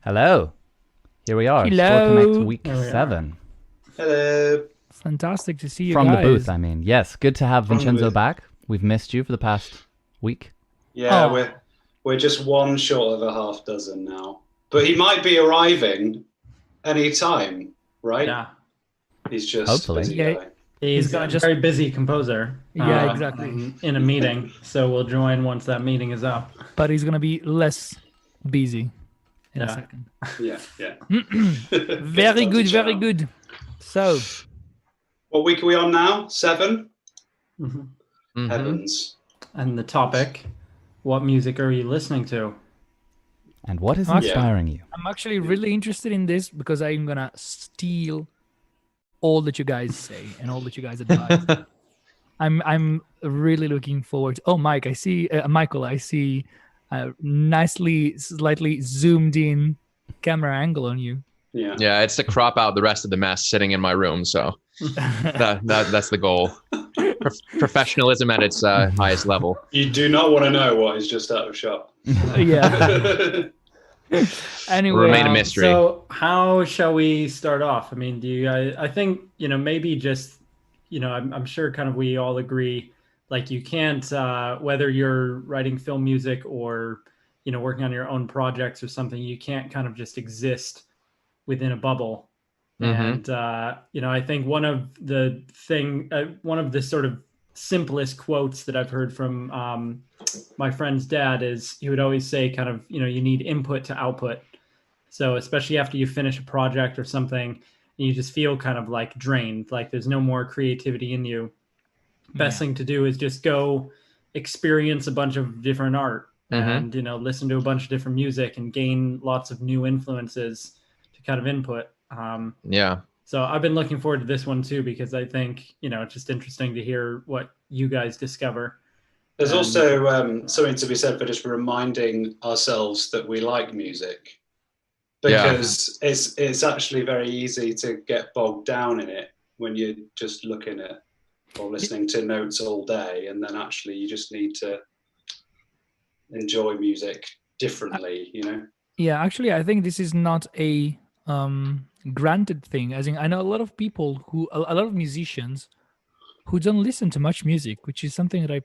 Hello. Here we are. Score Connect Hello. week There we are. 7. Hello. Fantastic to see you From guys. the booth, I mean. Yes, good to have From the Vincenzo booth. back. We've missed you for the past week. Yeah, Oh. we're just one short of a half dozen now. But he might be arriving any time, right? Yeah, He's just Hopefully. busy Yeah. guy. he's gonna a just- very busy composer. Yeah, exactly. In a meeting, so we'll join once that meeting is up. But he's gonna be less busy in a Yeah. second. Yeah, yeah. Very good, very good. So, What week are we on now? 7? Mhm. Mhm. Heavens. And the topic: what music are you listening to? And what is Yeah. inspiring you? I'm actually really interested in this because I'm gonna steal all that you guys say and all that you guys advise. I'm really looking forward. Oh, Mike, I see Michael. I see nicely, slightly zoomed in camera angle on you. Yeah. Yeah, it's to crop out the rest of the mess sitting in my room. So that's the goal. Professionalism at its highest level. You do not want to know what is just out of shot. Yeah. Anyway, Remain a mystery. So, how shall we start off? I mean, do you guys? I think maybe just I'm sure kind of we all agree. Like you can't whether you're writing film music or working on your own projects or something, you can't kind of just exist within a bubble. Mhm. And I think one of the sort of simplest quotes that I've heard from my friend's dad is he would always say kind of you need input to output. So especially after you finish a project or something, you just feel kind of like drained, like there's no more creativity in you. Best thing to do is just go experience a bunch of different art and listen to a bunch of different music and gain lots of new influences to kind of input. Yeah. So I've been looking forward to this one too, because I think it's just interesting to hear what you guys discover. There's also something to be said for just reminding ourselves that we like music. Because it's actually very easy to get bogged down in it when you're just looking at or listening to notes all day, and then actually you just need to enjoy music differently, Yeah, actually, I think this is not a granted thing. As in, I know a lot of people a lot of musicians who don't listen to much music, which is something that I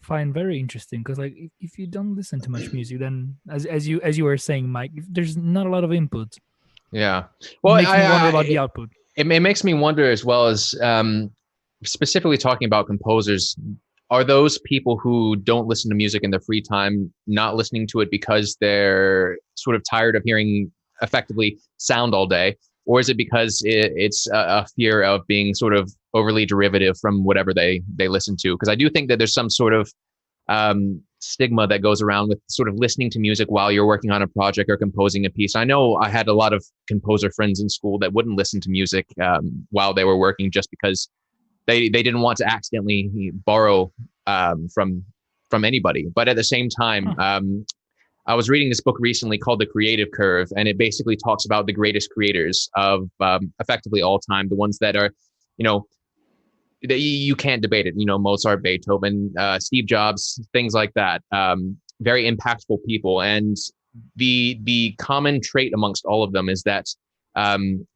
find very interesting. Because like, if you don't listen to much music, then as you were saying, Mike, if there's not a lot of input. Yeah. Well, it makes me wonder about the output. It makes me wonder as well as specifically talking about composers. Are those people who don't listen to music in their free time not listening to it because they're sort of tired of hearing effectively sound all day? Or is it because it's a fear of being sort of overly derivative from whatever they listen to? Because I do think that there's some sort of stigma that goes around with sort of listening to music while you're working on a project or composing a piece. I know I had a lot of composer friends in school that wouldn't listen to music while they were working just because they didn't want to accidentally borrow from anybody. But at the same time, I was reading this book recently called The Creative Curve, and it basically talks about the greatest creators of effectively all time, the ones that are, that you can't debate it. Mozart, Beethoven, Steve Jobs, things like that. Very impactful people, and the common trait amongst all of them is that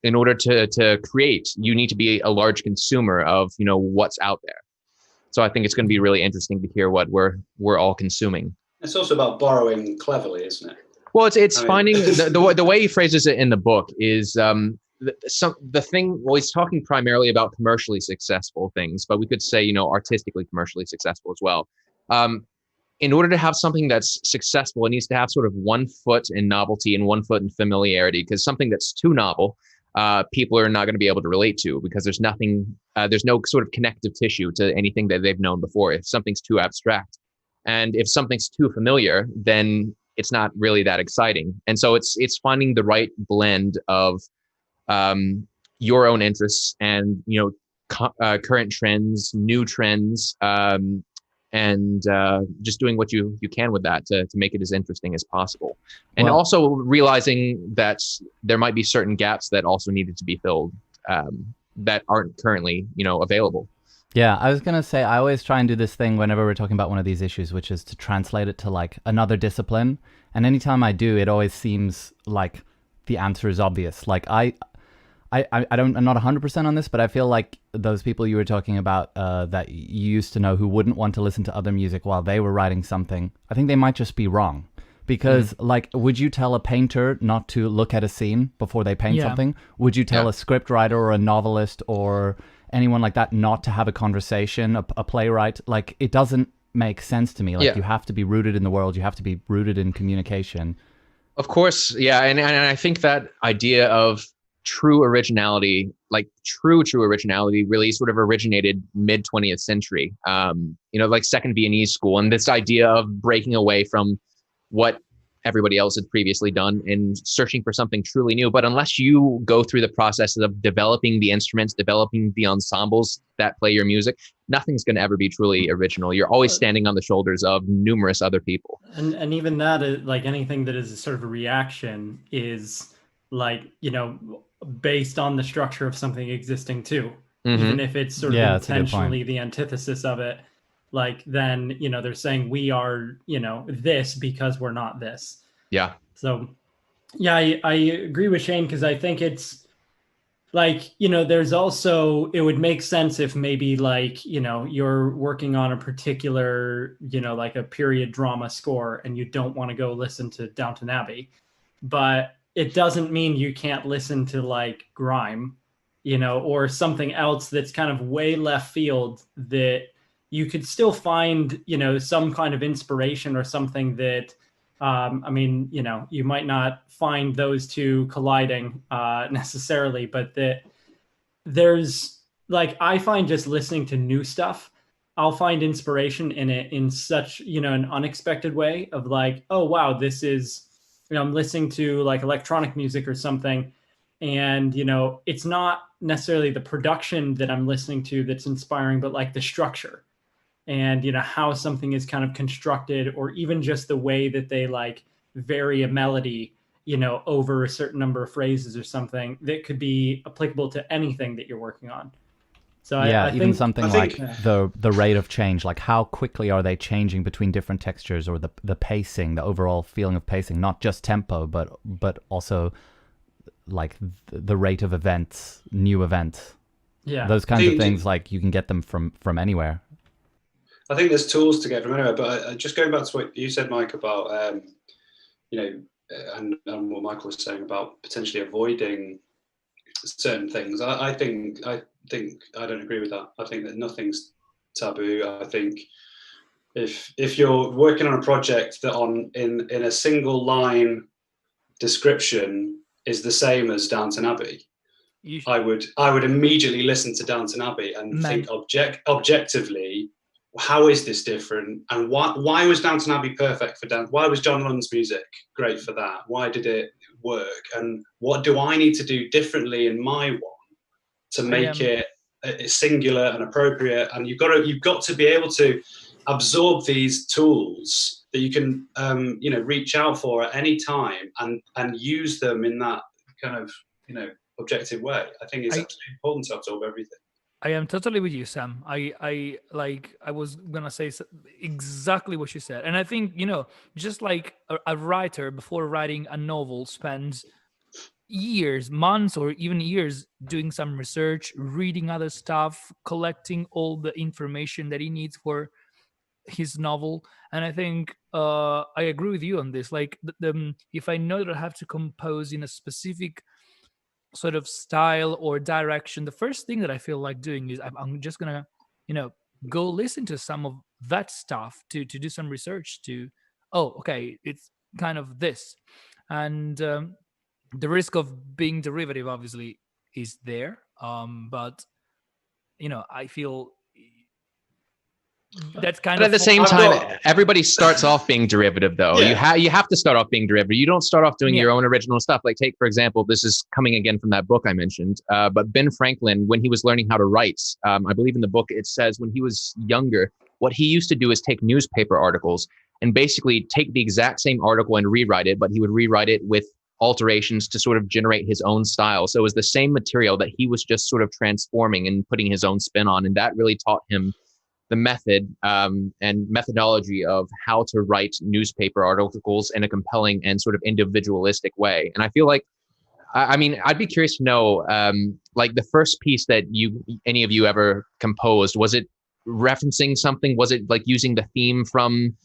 in order to create, you need to be a large consumer of what's out there. So I think it's going to be really interesting to hear what we're all consuming. It's also about borrowing cleverly, isn't it? Well, it's finding the way he phrases it in the book is the thing. Well, he's talking primarily about commercially successful things, but we could say artistically commercially successful as well. In order to have something that's successful, it needs to have sort of 1 foot in novelty and 1 foot in familiarity. Because something that's too novel, people are not going to be able to relate to because there's no sort of connective tissue to anything that they've known before. If something's too abstract, and if something's too familiar, then it's not really that exciting. And so it's finding the right blend of your own interests and current trends, new trends, and just doing what you can with that to make it as interesting as possible. And also realizing that there might be certain gaps that also needed to be filled that aren't currently available. Yeah, I was going to say, I always try and do this thing whenever we're talking about one of these issues, which is to translate it to like another discipline. And anytime I do, it always seems like the answer is obvious. Like I'm not 100% on this, but I feel like those people you were talking about that you used to know who wouldn't want to listen to other music while they were writing something, I think they might just be wrong. Because, like, would you tell a painter not to look at a scene before they paint something? Would you tell a script writer or a novelist or anyone like that not to have a conversation, a playwright? Like, it doesn't make sense to me. Like, you have to be rooted in the world. You have to be rooted in communication. Of course, yeah. And I think that idea of true originality, like true originality, really sort of originated mid 20th century, like Second Viennese School, and this idea of breaking away from what everybody else had previously done and searching for something truly new. But unless you go through the process of developing the instruments, developing the ensembles that play your music, nothing's going to ever be truly original. You're always standing on the shoulders of numerous other people. And even that is like anything that is sort of a reaction is like, based on the structure of something existing too. Even if it's sort of intentionally the antithesis of it. Like then, they're saying we are, this because we're not this. Yeah. So, yeah, I agree with Shane because I think it's like, there's also, it would make sense if maybe like, you're working on a particular, like a period drama score and you don't want to go listen to Downton Abbey, but it doesn't mean you can't listen to like grime, or something else that's kind of way left field that you could still find, some kind of inspiration or something that, you might not find those two colliding necessarily, but that there's like, I find just listening to new stuff, I'll find inspiration in it in such, an unexpected way of like, oh, wow, this is, I'm listening to like electronic music or something. And, it's not necessarily the production that I'm listening to that's inspiring, but like the structure. And how something is kind of constructed, or even just the way that they like vary a melody, over a certain number of phrases or something that could be applicable to anything that you're working on. So I even think, something like the rate of change, like how quickly are they changing between different textures, or the pacing, the overall feeling of pacing, not just tempo, but also like the rate of events, new events. Yeah, those kinds of things, like you can get them from anywhere. I think there's tools to get from anywhere, but just going back to what you said, Mike, about and what Michael was saying about potentially avoiding certain things. I think I don't agree with that. I think that nothing's taboo. I think if you're working on a project that in a single line description is the same as Downton Abbey, I would immediately listen to Downton Abbey and think objectively, how is this different? And why was Downton Abbey perfect for Downton? Why was John Lund's music great for that? Why did it work? And what do I need to do differently in my one to make it singular and appropriate? And you've got to be able to absorb these tools that you can reach out for at any time and use them in that kind of objective way. I think it's absolutely important to absorb everything. I am totally with you, Sam. I was gonna say exactly what you said, and I think just like a writer before writing a novel spends years, months, or even years doing some research, reading other stuff, collecting all the information that he needs for his novel. And I think I agree with you on this. Like, if I know that I have to compose in a specific sort of style or direction, the first thing that I feel like doing is I'm just gonna go listen to some of that stuff to do some research to it's kind of this. And the risk of being derivative obviously is there, but I feel that's kind but of at the same time, everybody starts off being derivative, though. You have to start off being derivative. You don't start off doing your own original stuff. Like, take, for example, this is coming again from that book I mentioned, but Ben Franklin, when he was learning how to write, I believe in the book it says when he was younger, what he used to do is take newspaper articles and basically take the exact same article and rewrite it, but he would rewrite it with alterations to sort of generate his own style. So it was the same material that he was just sort of transforming and putting his own spin on. And that really taught him the method and methodology of how to write newspaper articles in a compelling and sort of individualistic way. And I feel like, I mean, I'd be curious to know, like the first piece that any of you ever composed, was it referencing something? Was it like using the theme from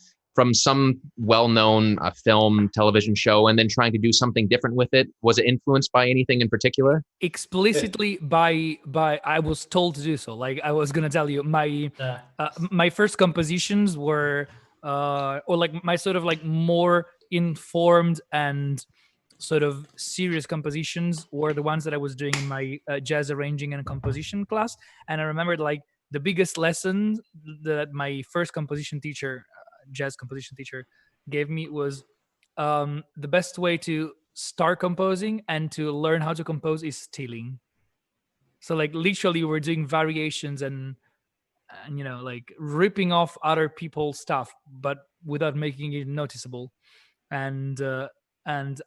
some well-known film, television show, and then trying to do something different with it? Was it influenced by anything in particular? Explicitly by I was told to do so. Like I was gonna tell you, my first compositions were or like my sort of like more informed and sort of serious compositions were the ones that I was doing in my jazz arranging and composition class. And I remembered like the biggest lesson that my first composition teacher, jazz composition teacher, gave me was the best way to start composing and to learn how to compose is stealing. So like literally we're doing variations and you know, like ripping off other people's stuff, but without making it noticeable. And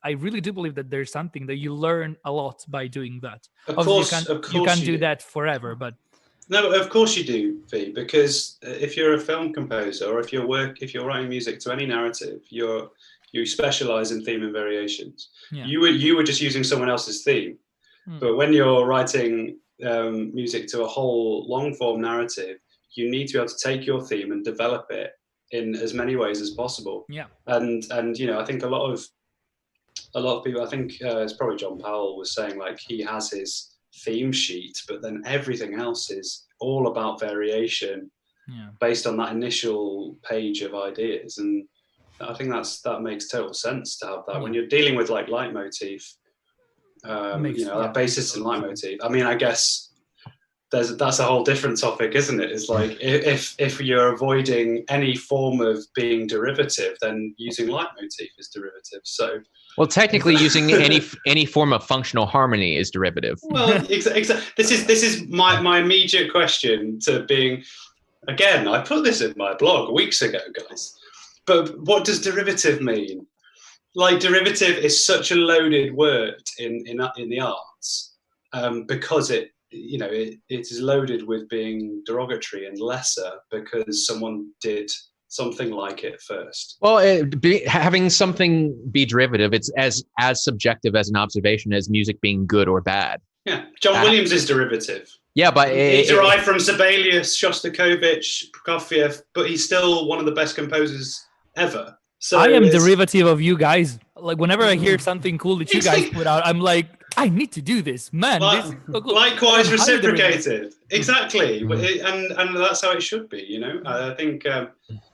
I really do believe that there's something that you learn a lot by doing that. Of Obviously, course, you can't do that forever, but no, of course you do, V, because if you're a film composer or if you're writing music to any narrative, you specialize in theme and variations. yeah. You were just using someone else's theme, but when you're writing music to a whole long form narrative, you need to be able to take your theme and develop it in as many ways as possible. Yeah. And you know, I think a lot of people, I think it's probably John Powell was saying like he has his theme sheet, but then everything else is all about variation based on that initial page of ideas. And I think that makes total sense to have that when you're dealing with like leitmotif, that basis and leitmotif. I mean, I guess that's a whole different topic, isn't it? It's like if you're avoiding any form of being derivative, then using leitmotif is derivative. So, well, technically, using any form of functional harmony is derivative. Well, exactly. This is my immediate question to being. Again, I put this in my blog weeks ago, guys. But what does derivative mean? Like, derivative is such a loaded word in the arts because it is loaded with being derogatory and lesser because someone did something like it first. Well, having something be derivative, it's as subjective as an observation as music being good or bad. Yeah, John Williams is derivative. Yeah, but he derived from Sibelius, Shostakovich, Prokofiev, but he's still one of the best composers ever. So I am derivative of you guys. Like whenever I hear something cool that you guys put out, I'm like, I need to do this, man. This is so cool. Likewise reciprocated. Exactly, and that's how it should be. You know, I think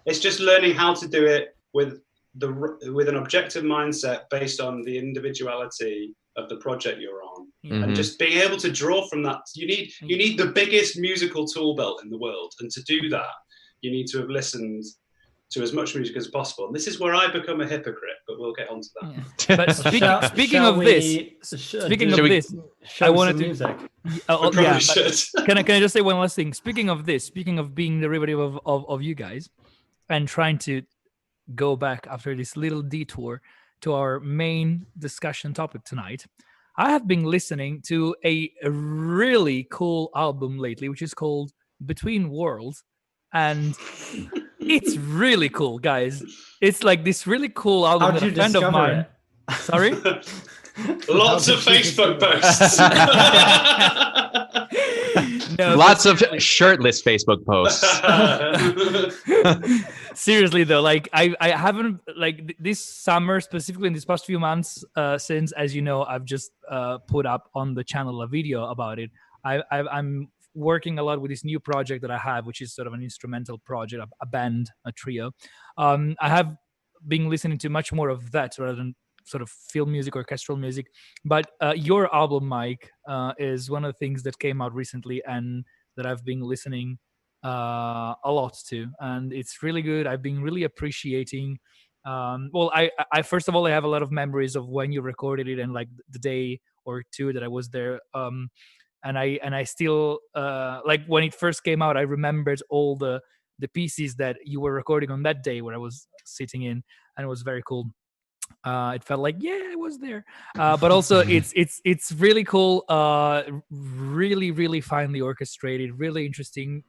it's just learning how to do it with an objective mindset based on the individuality of the project you're on, and just being able to draw from that. You need the biggest musical tool belt in the world, and to do that, you need to have listened to as much music as possible. And this is where I become a hypocrite, but we'll get onto that. Yeah. But speaking of this, I wanted to. Music. Can I just say one last thing? Speaking of this, speaking of being derivative of you guys, and trying to go back after this little detour to our main discussion topic tonight, I have been listening to a really cool album lately, which is called Between Worlds, and it's really cool, guys. It's like this really cool album that a friend of mine. Sorry? Lots of Facebook posts. No, lots of shirtless Facebook posts. Seriously though, like I haven't, like this summer, specifically in these past few months, since, as you know, I've just put up on the channel a video about it. I'm working a lot with this new project that I have, which is sort of an instrumental project, a band, a trio. I have been listening to much more of that rather than sort of film music, orchestral music. But your album, Mike, is one of the things that came out recently and that I've been listening a lot to, and it's really good. I've been really appreciating. Well, I first of all, I have a lot of memories of when you recorded it and like the day or two that I was there. And I still like when it first came out, I remembered all the pieces that you were recording on that day where I was sitting in, and it was very cool. It felt like, yeah, I was there. But also it's really cool, really, really finely orchestrated, really interesting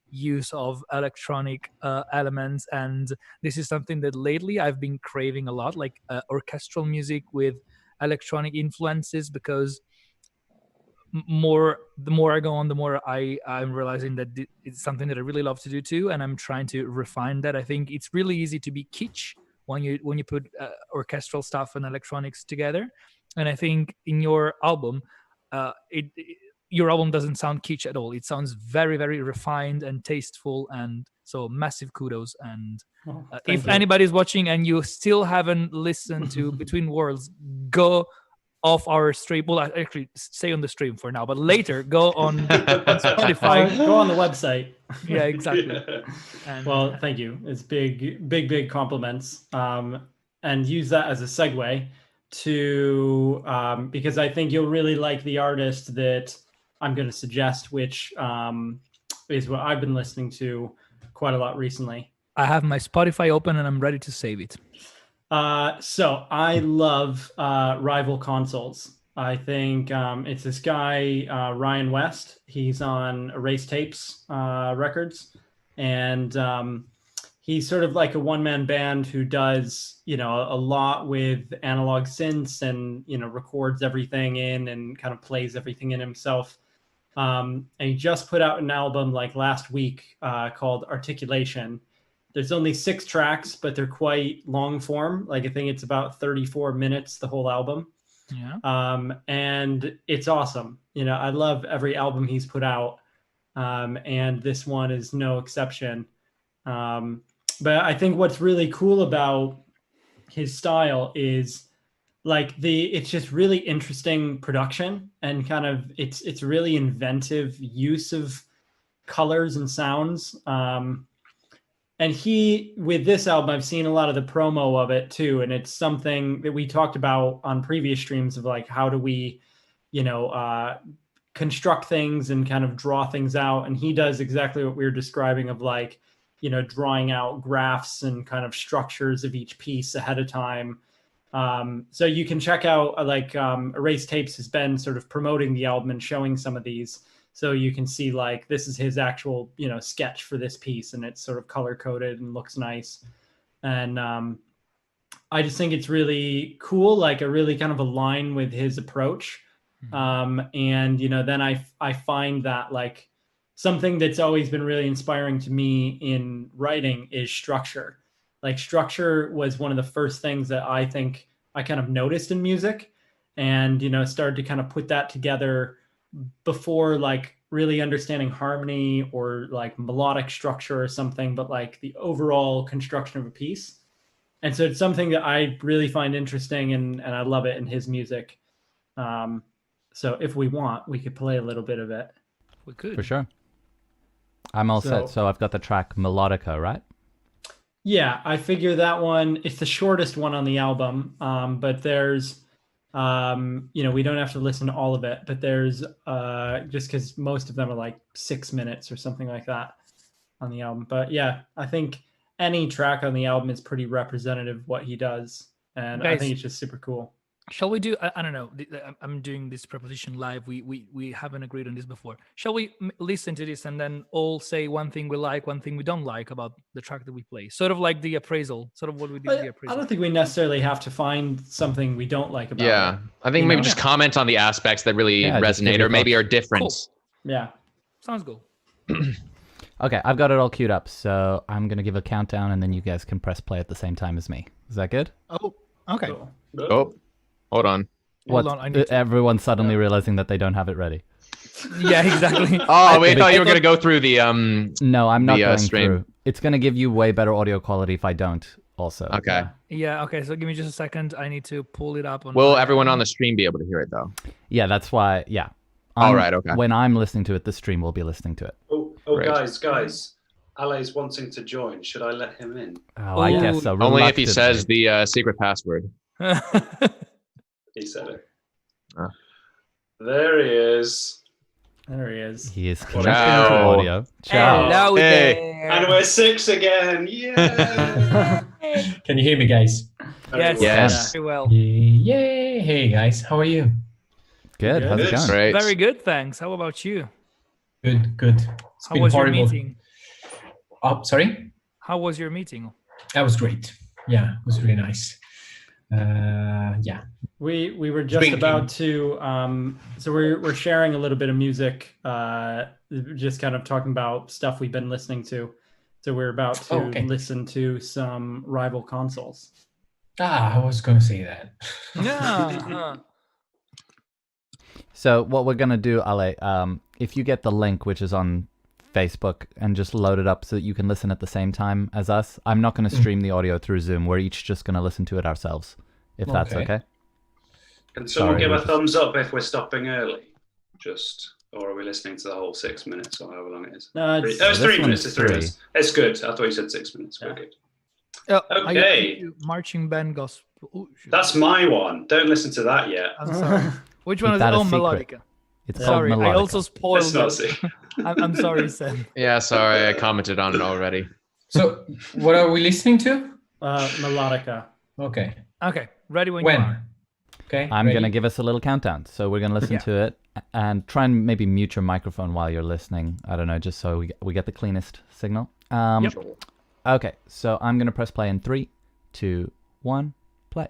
use of electronic elements. And this is something that lately I've been craving a lot, like orchestral music with electronic influences, because the more I go on, the more I'm realizing that it's something that I really love to do too, and I'm trying to refine that. I think it's really easy to be kitsch when you put orchestral stuff and electronics together, and I think in your album, your album doesn't sound kitsch at all. It sounds very, very refined and tasteful, and so massive kudos. And if anybody's watching and you still haven't listened to Between Worlds, go off our stream. Well, I actually stay on the stream for now, but later go on Spotify. Go on the website. Yeah, exactly. Yeah. And, Well, thank you. It's big compliments. And use that as a segue to because I think you'll really like the artist that I'm going to suggest, which is what I've been listening to quite a lot recently. I have my Spotify open and I'm ready to save it. So I love Rival Consoles. I think it's this guy, Ryan West. He's on Erase Tapes Records. And he's sort of like a one-man band who does, a lot with analog synths and, records everything in and kind of plays everything in himself. And he just put out an album like last week called Articulation. There's only 6 tracks, but they're quite long form. Like I think it's about 34 minutes, the whole album. Yeah. And it's awesome. I love every album he's put out. And this one is no exception. But I think what's really cool about his style is like it's just really interesting production and kind of it's really inventive use of colors and sounds. And with this album, I've seen a lot of the promo of it too. And it's something that we talked about on previous streams of like, how do we, construct things and kind of draw things out. And he does exactly what we were describing of like, drawing out graphs and kind of structures of each piece ahead of time. So you can check out Erase Tapes has been sort of promoting the album and showing some of these. So you can see like this is his actual, sketch for this piece, and it's sort of color coded and looks nice. And I just think it's really cool, like a really kind of align with his approach. And then I find that like something that's always been really inspiring to me in writing is structure. Like structure was one of the first things that I think I kind of noticed in music, and started to kind of put that together before like really understanding harmony or like melodic structure or something, but like the overall construction of a piece. And so it's something that I really find interesting, and I love it in his music. So if we want, we could play a little bit of it. We could. For sure. I'm all set. So I've got the track Melodica, right? Yeah, I figure that one, it's the shortest one on the album, but there's we don't have to listen to all of it, but there's just because most of them are like 6 minutes or something like that on the album. But yeah, I think any track on the album is pretty representative of what he does, and I think it's just super cool. Shall we do? I don't know. I'm doing this preposition live. We haven't agreed on this before. Shall we listen to this and then all say one thing we like, one thing we don't like about the track that we play? Sort of like the appraisal. Sort of what we did with the appraisal. I don't think we necessarily have to find something we don't like about it. Yeah, I think maybe just comment on the aspects that really resonate or maybe are different. Cool. Yeah, sounds good. Okay, I've got it all queued up, so I'm gonna give a countdown, and then you guys can press play at the same time as me. Is that good? Oh, okay. cool. Oh, hold on. Hold on, I need to- Everyone's suddenly realizing that they don't have it ready. Yeah, exactly. Oh, wait, I thought you were going to go through the No, I'm not going stream. through. It's going to give you way better audio quality if I don't also. Okay. Yeah, okay, so give me just a second. I need to pull it up. Will everyone on the stream be able to hear it, though? Yeah, that's why, yeah. All right, okay. When I'm listening to it, the stream will be listening to it. Oh, Great. guys. Ali's wanting to join. Should I let him in? Oh, I guess so. Only if he Reluctantly. says the secret password. He said it. Ah. There he is. There he is. He is Ciao. connecting to audio. Ciao. Hello Hey. there. And we're 6 again. Yeah. Can you hear me, guys? Yes, Yes. very well. Yay! Hey guys, how are you? Good. How's it Good. going? Great. Very good, thanks. How about you? Good, good. It's How been was horrible. your meeting? Oh, sorry. How was your meeting? That was great. Yeah, it was really nice. Yeah. We were just Drinking. about to so we're sharing a little bit of music, just kind of talking about stuff we've been listening to. So we're about to Okay. listen to some Rival Consoles. I was gonna say that. Yeah. So what we're gonna do, Ale, if you get the link, which is on Facebook, and just load it up so that you can listen at the same time as us. I'm not gonna stream the audio through Zoom. We're each just gonna listen to it ourselves, if that's Okay. okay. Can someone Sorry, give we're a just- thumbs up if we're stopping early? Or are we listening to the whole 6 minutes or however long it is? No, Three. it's, Oh, it's this 3 one's minutes. It's 3 three. minutes. It's good. I thought you said 6 minutes. Very Yeah. good. Are you Okay. into marching band gospel. Ooh, shoot. That's my one. Don't listen to that yet. I'm sorry. Which one Keep is that a Oh, secret. Melodica? It's Sorry, called I Melodica. also spoiled Let's not it. see. I'm sorry, Sam. Yeah, sorry, I commented on it already. So, what are we listening to? Melodica. Okay. Okay, ready when, When? you are. Okay. I'm ready? gonna give us a little countdown. So we're gonna listen Yeah. to it and try and maybe mute your microphone while you're listening. I don't know, just so we get the cleanest signal. Yep. Okay, so I'm gonna press play in 3, 2, 1, play.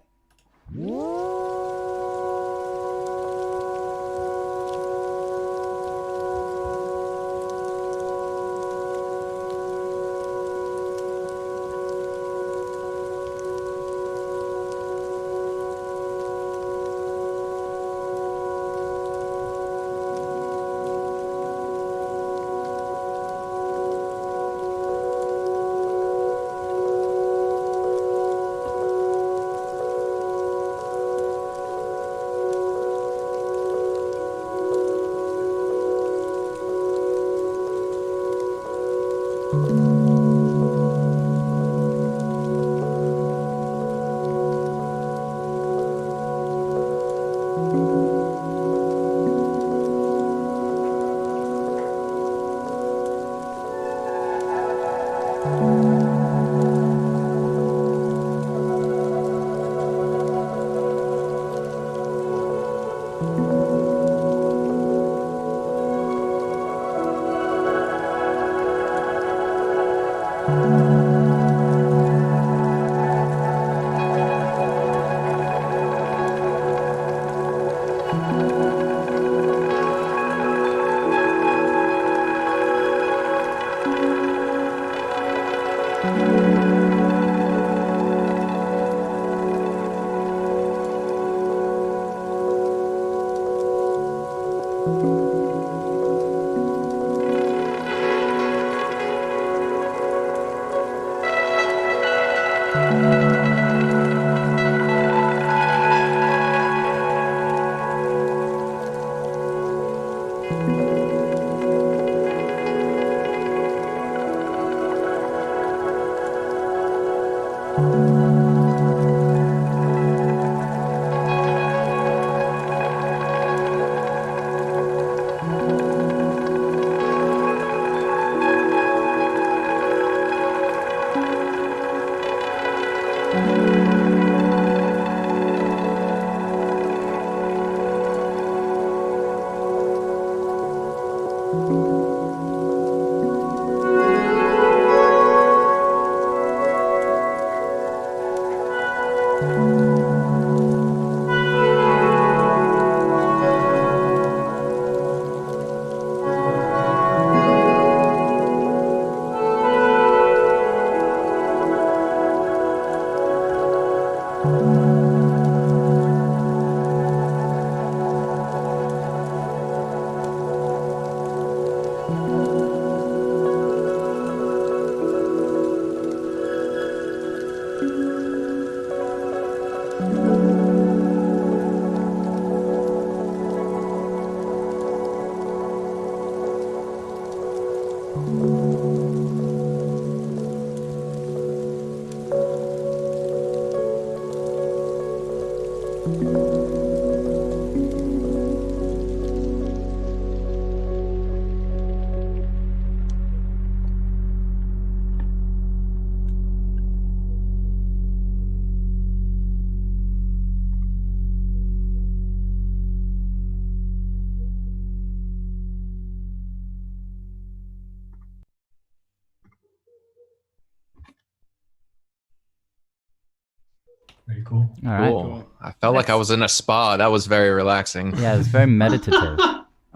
cool. All right. Cool. I felt like I was in a spa. That was very relaxing. Yeah, it's very meditative.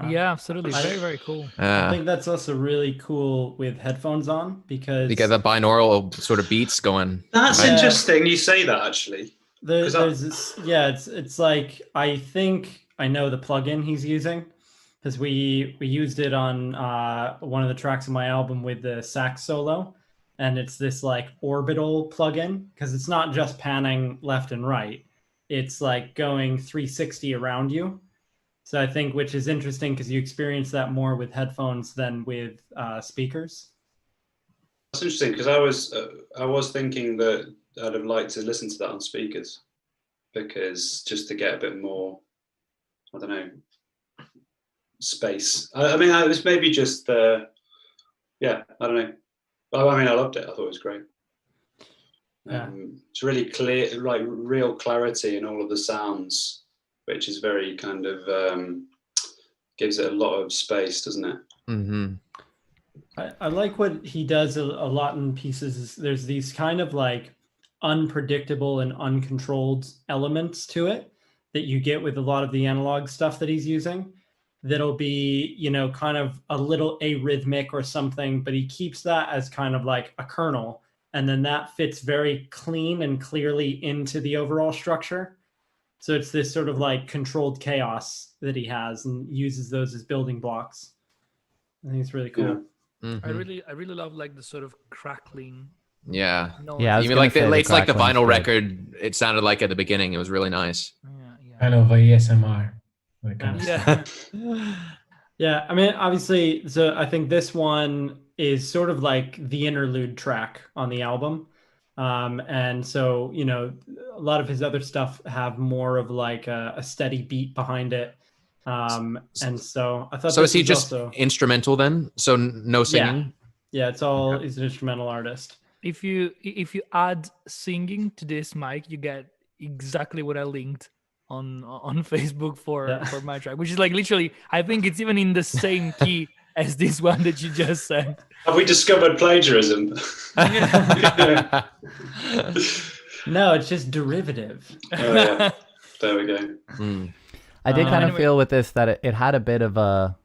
Yeah, absolutely. I- Very, very cool. I think that's also really cool with headphones on because You get the binaural sort of beats going. That's Yeah. interesting. You say that actually. there's 'Cause this, yeah, it's like I think I know the plugin he's using because we used it on one of the tracks of my album with the sax solo, and it's this like orbital plugin because it's not just panning left and right, it's like going 360 around you. So I think, which is interesting because you experience that more with headphones than with speakers. That's interesting because I was thinking that I'd have liked to listen to that on speakers because just to get a bit more, I don't know, space. I mean, it was maybe just yeah, I don't know. I mean, I loved it. I thought it was great. Yeah. It's really clear, like real clarity in all of the sounds, which is very kind of gives it a lot of space, doesn't it? Mm-hmm. I like what he does a lot in pieces. Is there's these kind of like unpredictable and uncontrolled elements to it that you get with a lot of the analog stuff that he's using. That'll be, you know, kind of a little arrhythmic or something, but he keeps that as kind of like a kernel. And then that fits very clean and clearly into the overall structure. So it's this sort of like controlled chaos that he has and uses those as building blocks. I think it's really cool. Yeah. Mm-hmm. I really love like the sort of crackling. Yeah. noise. Yeah, I was You mean gonna like say the it's like the crackling's vinyl good. record? It sounded like at the beginning. It was really nice. Yeah. Kind of ASMR. When it comes to Yeah. Yeah, I mean, obviously, so I think this one is sort of like the interlude track on the album. And so, you know, a lot of his other stuff have more of like a steady beat behind it. And so I thought So is this he was just also, instrumental then? So no singing? yeah, it's all, he's an instrumental artist. If you add singing to this, Mike, you get exactly what I linked on Facebook for my track, which is like literally, I think it's even in the same key as this one that you just said. Have we discovered plagiarism? No, it's just derivative. Oh yeah, there we go. Mm. I did kind of Anyway. feel with this that it had a bit of a.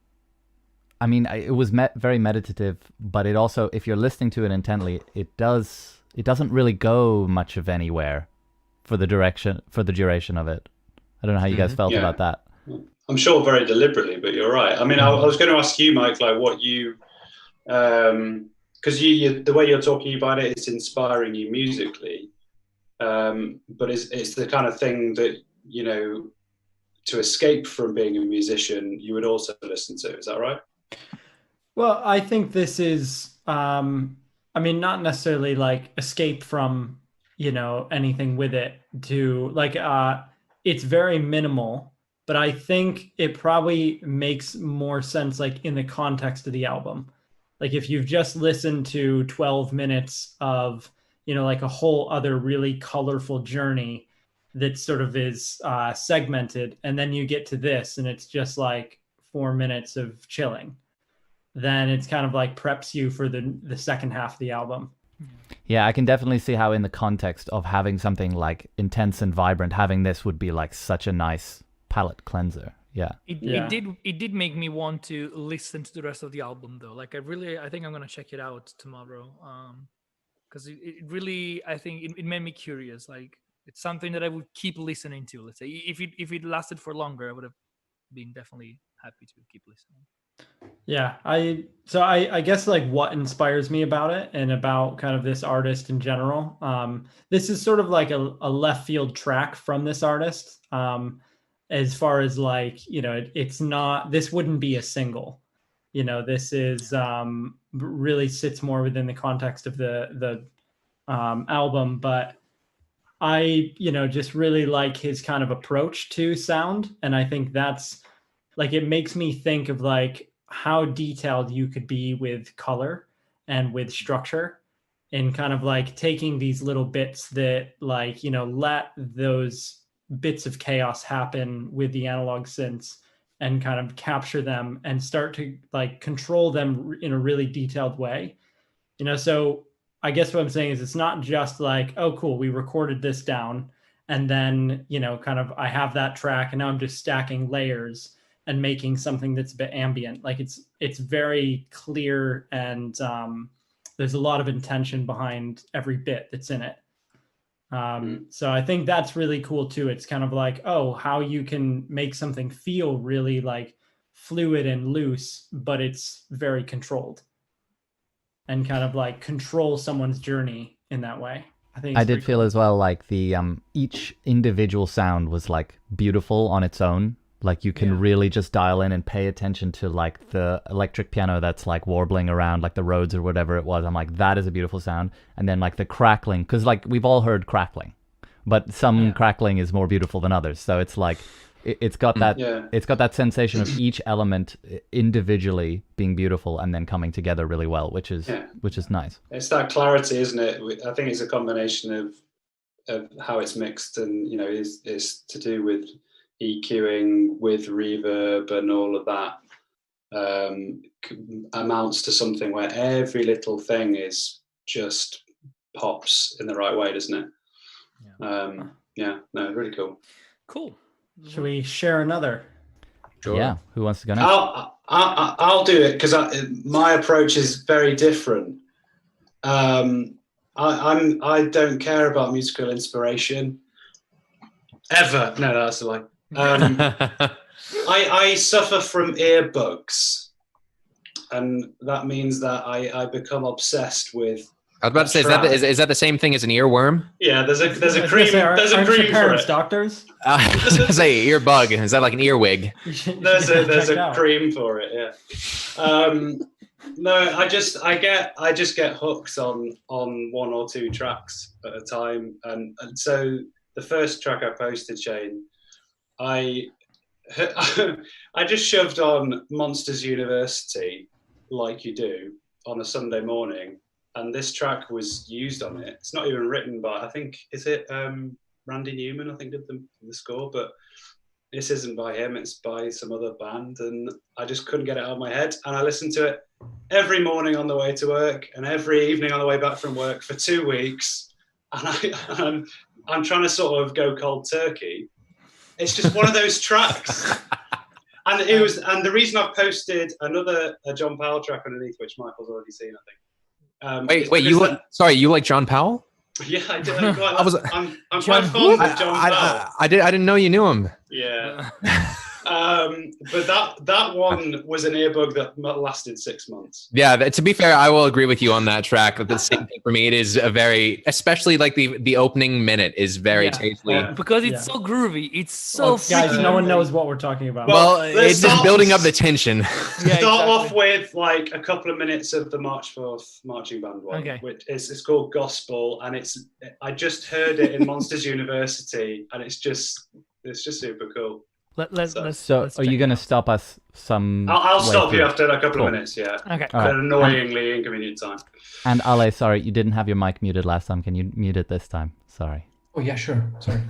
I mean, it was very meditative, but it also, if you're listening to it intently, it doesn't really go much of anywhere for the duration of it. I don't know how you guys felt Yeah. about that. I'm sure very deliberately, but you're right. I mean, I was going to ask you, Mike, like what you, because you the way you're talking about it, it's inspiring you musically, but it's the kind of thing that, you know, to escape from being a musician, you would also listen to. Is that right? Well, I think this is, I mean, not necessarily like escape from, you know, anything with it to like, it's very minimal, but I think it probably makes more sense like in the context of the album. Like if you've just listened to 12 minutes of, you know, like a whole other really colorful journey that sort of is segmented, and then you get to this and it's just like 4 minutes of chilling, then it's kind of like preps you for the second half of the album. Yeah, I can definitely see how in the context of having something like intense and vibrant, having this would be like such a nice palate cleanser. Yeah. It did make me want to listen to the rest of the album though. Like I think I'm gonna check it out tomorrow. Because it really, I think it made me curious. Like it's something that I would keep listening to. Let's say if it lasted for longer, I would have been definitely happy to keep listening. Yeah, I guess like what inspires me about it and about kind of this artist in general. This is sort of like a left field track from this artist. As far as like, you know, it's not, this wouldn't be a single. You know, this is really sits more within the context of the album, but I, you know, just really like his kind of approach to sound, and I think that's like, it makes me think of like how detailed you could be with color and with structure, and kind of like taking these little bits that like, you know, let those bits of chaos happen with the analog synths and kind of capture them and start to like control them in a really detailed way. You know, so I guess what I'm saying is it's not just like, oh, cool, we recorded this down and then, you know, kind of I have that track and now I'm just stacking layers and making something that's a bit ambient. Like it's very clear, and there's a lot of intention behind every bit that's in it. So I think that's really cool too. It's kind of like, oh, how you can make something feel really like fluid and loose, but it's very controlled, and kind of like control someone's journey in that way. I think I it's did pretty feel cool. as well like the each individual sound was like beautiful on its own. Like you can really just dial in and pay attention to like the electric piano that's like warbling around like the roads or whatever it was. I'm like, that is a beautiful sound. And then like the crackling, because like we've all heard crackling, but some crackling is more beautiful than others. So it's like it's got that it's got that sensation of each element individually being beautiful and then coming together really well, which is nice. It's that clarity, isn't it? I think it's a combination of how it's mixed, and you know, is to do with EQing with reverb and all of that, amounts to something where every little thing is just pops in the right way, doesn't it? No, really cool. Cool. Should we share another? Sure. Yeah, who wants to go next? I'll do it, because my approach is very different. I don't care about musical inspiration ever. No, that's a lie. I suffer from earbugs, and that means that I become obsessed with. I was about to say, is that the same thing as an earworm? Yeah, there's a I was gonna cream. say, There's a aren't your cream for parents it. doctors? I was gonna say earbug. Is that like an earwig? There's Check a out. cream for it. Yeah. No, I just get hooked on one or two tracks at a time, and so the first track I posted, Shane, I just shoved on Monsters University like you do on a Sunday morning, and this track was used on it. It's not even written by, I think, is it Randy Newman? I think did the score, but this isn't by him. It's by some other band, and I just couldn't get it out of my head. And I listened to it every morning on the way to work and every evening on the way back from work for 2 weeks. And I'm trying to sort of go cold turkey. It's just one of those tracks. And the reason I've posted a John Powell track underneath, which Michael's already seen, I think. Wait, you like John Powell? Yeah, I did. I'm quite John fond of John Powell. I didn't know you knew him. Yeah. But that one was an earbug that lasted 6 months. Yeah, to be fair, I will agree with you on that track. The same thing for me. It is a very, especially like the opening minute is very tastefully. Yeah. Because it's so groovy. It's so guys, freaking no one knows what we're talking about. Well, let's it's just start- building up the tension. Yeah, Start off exactly. with like a couple of minutes of the March 4th marching band one, Okay. which it's called Gospel, and I just heard it in Monsters University, and it's just super cool. Let's So let's are you check going to it out. stop us some I'll way stop you through? after a couple Cool. of minutes. Yeah, Okay. All right. at an annoyingly inconvenient time. And Ale, sorry, you didn't have your mic muted last time. Can you mute it this time? Sorry. Oh yeah, sure. Sorry.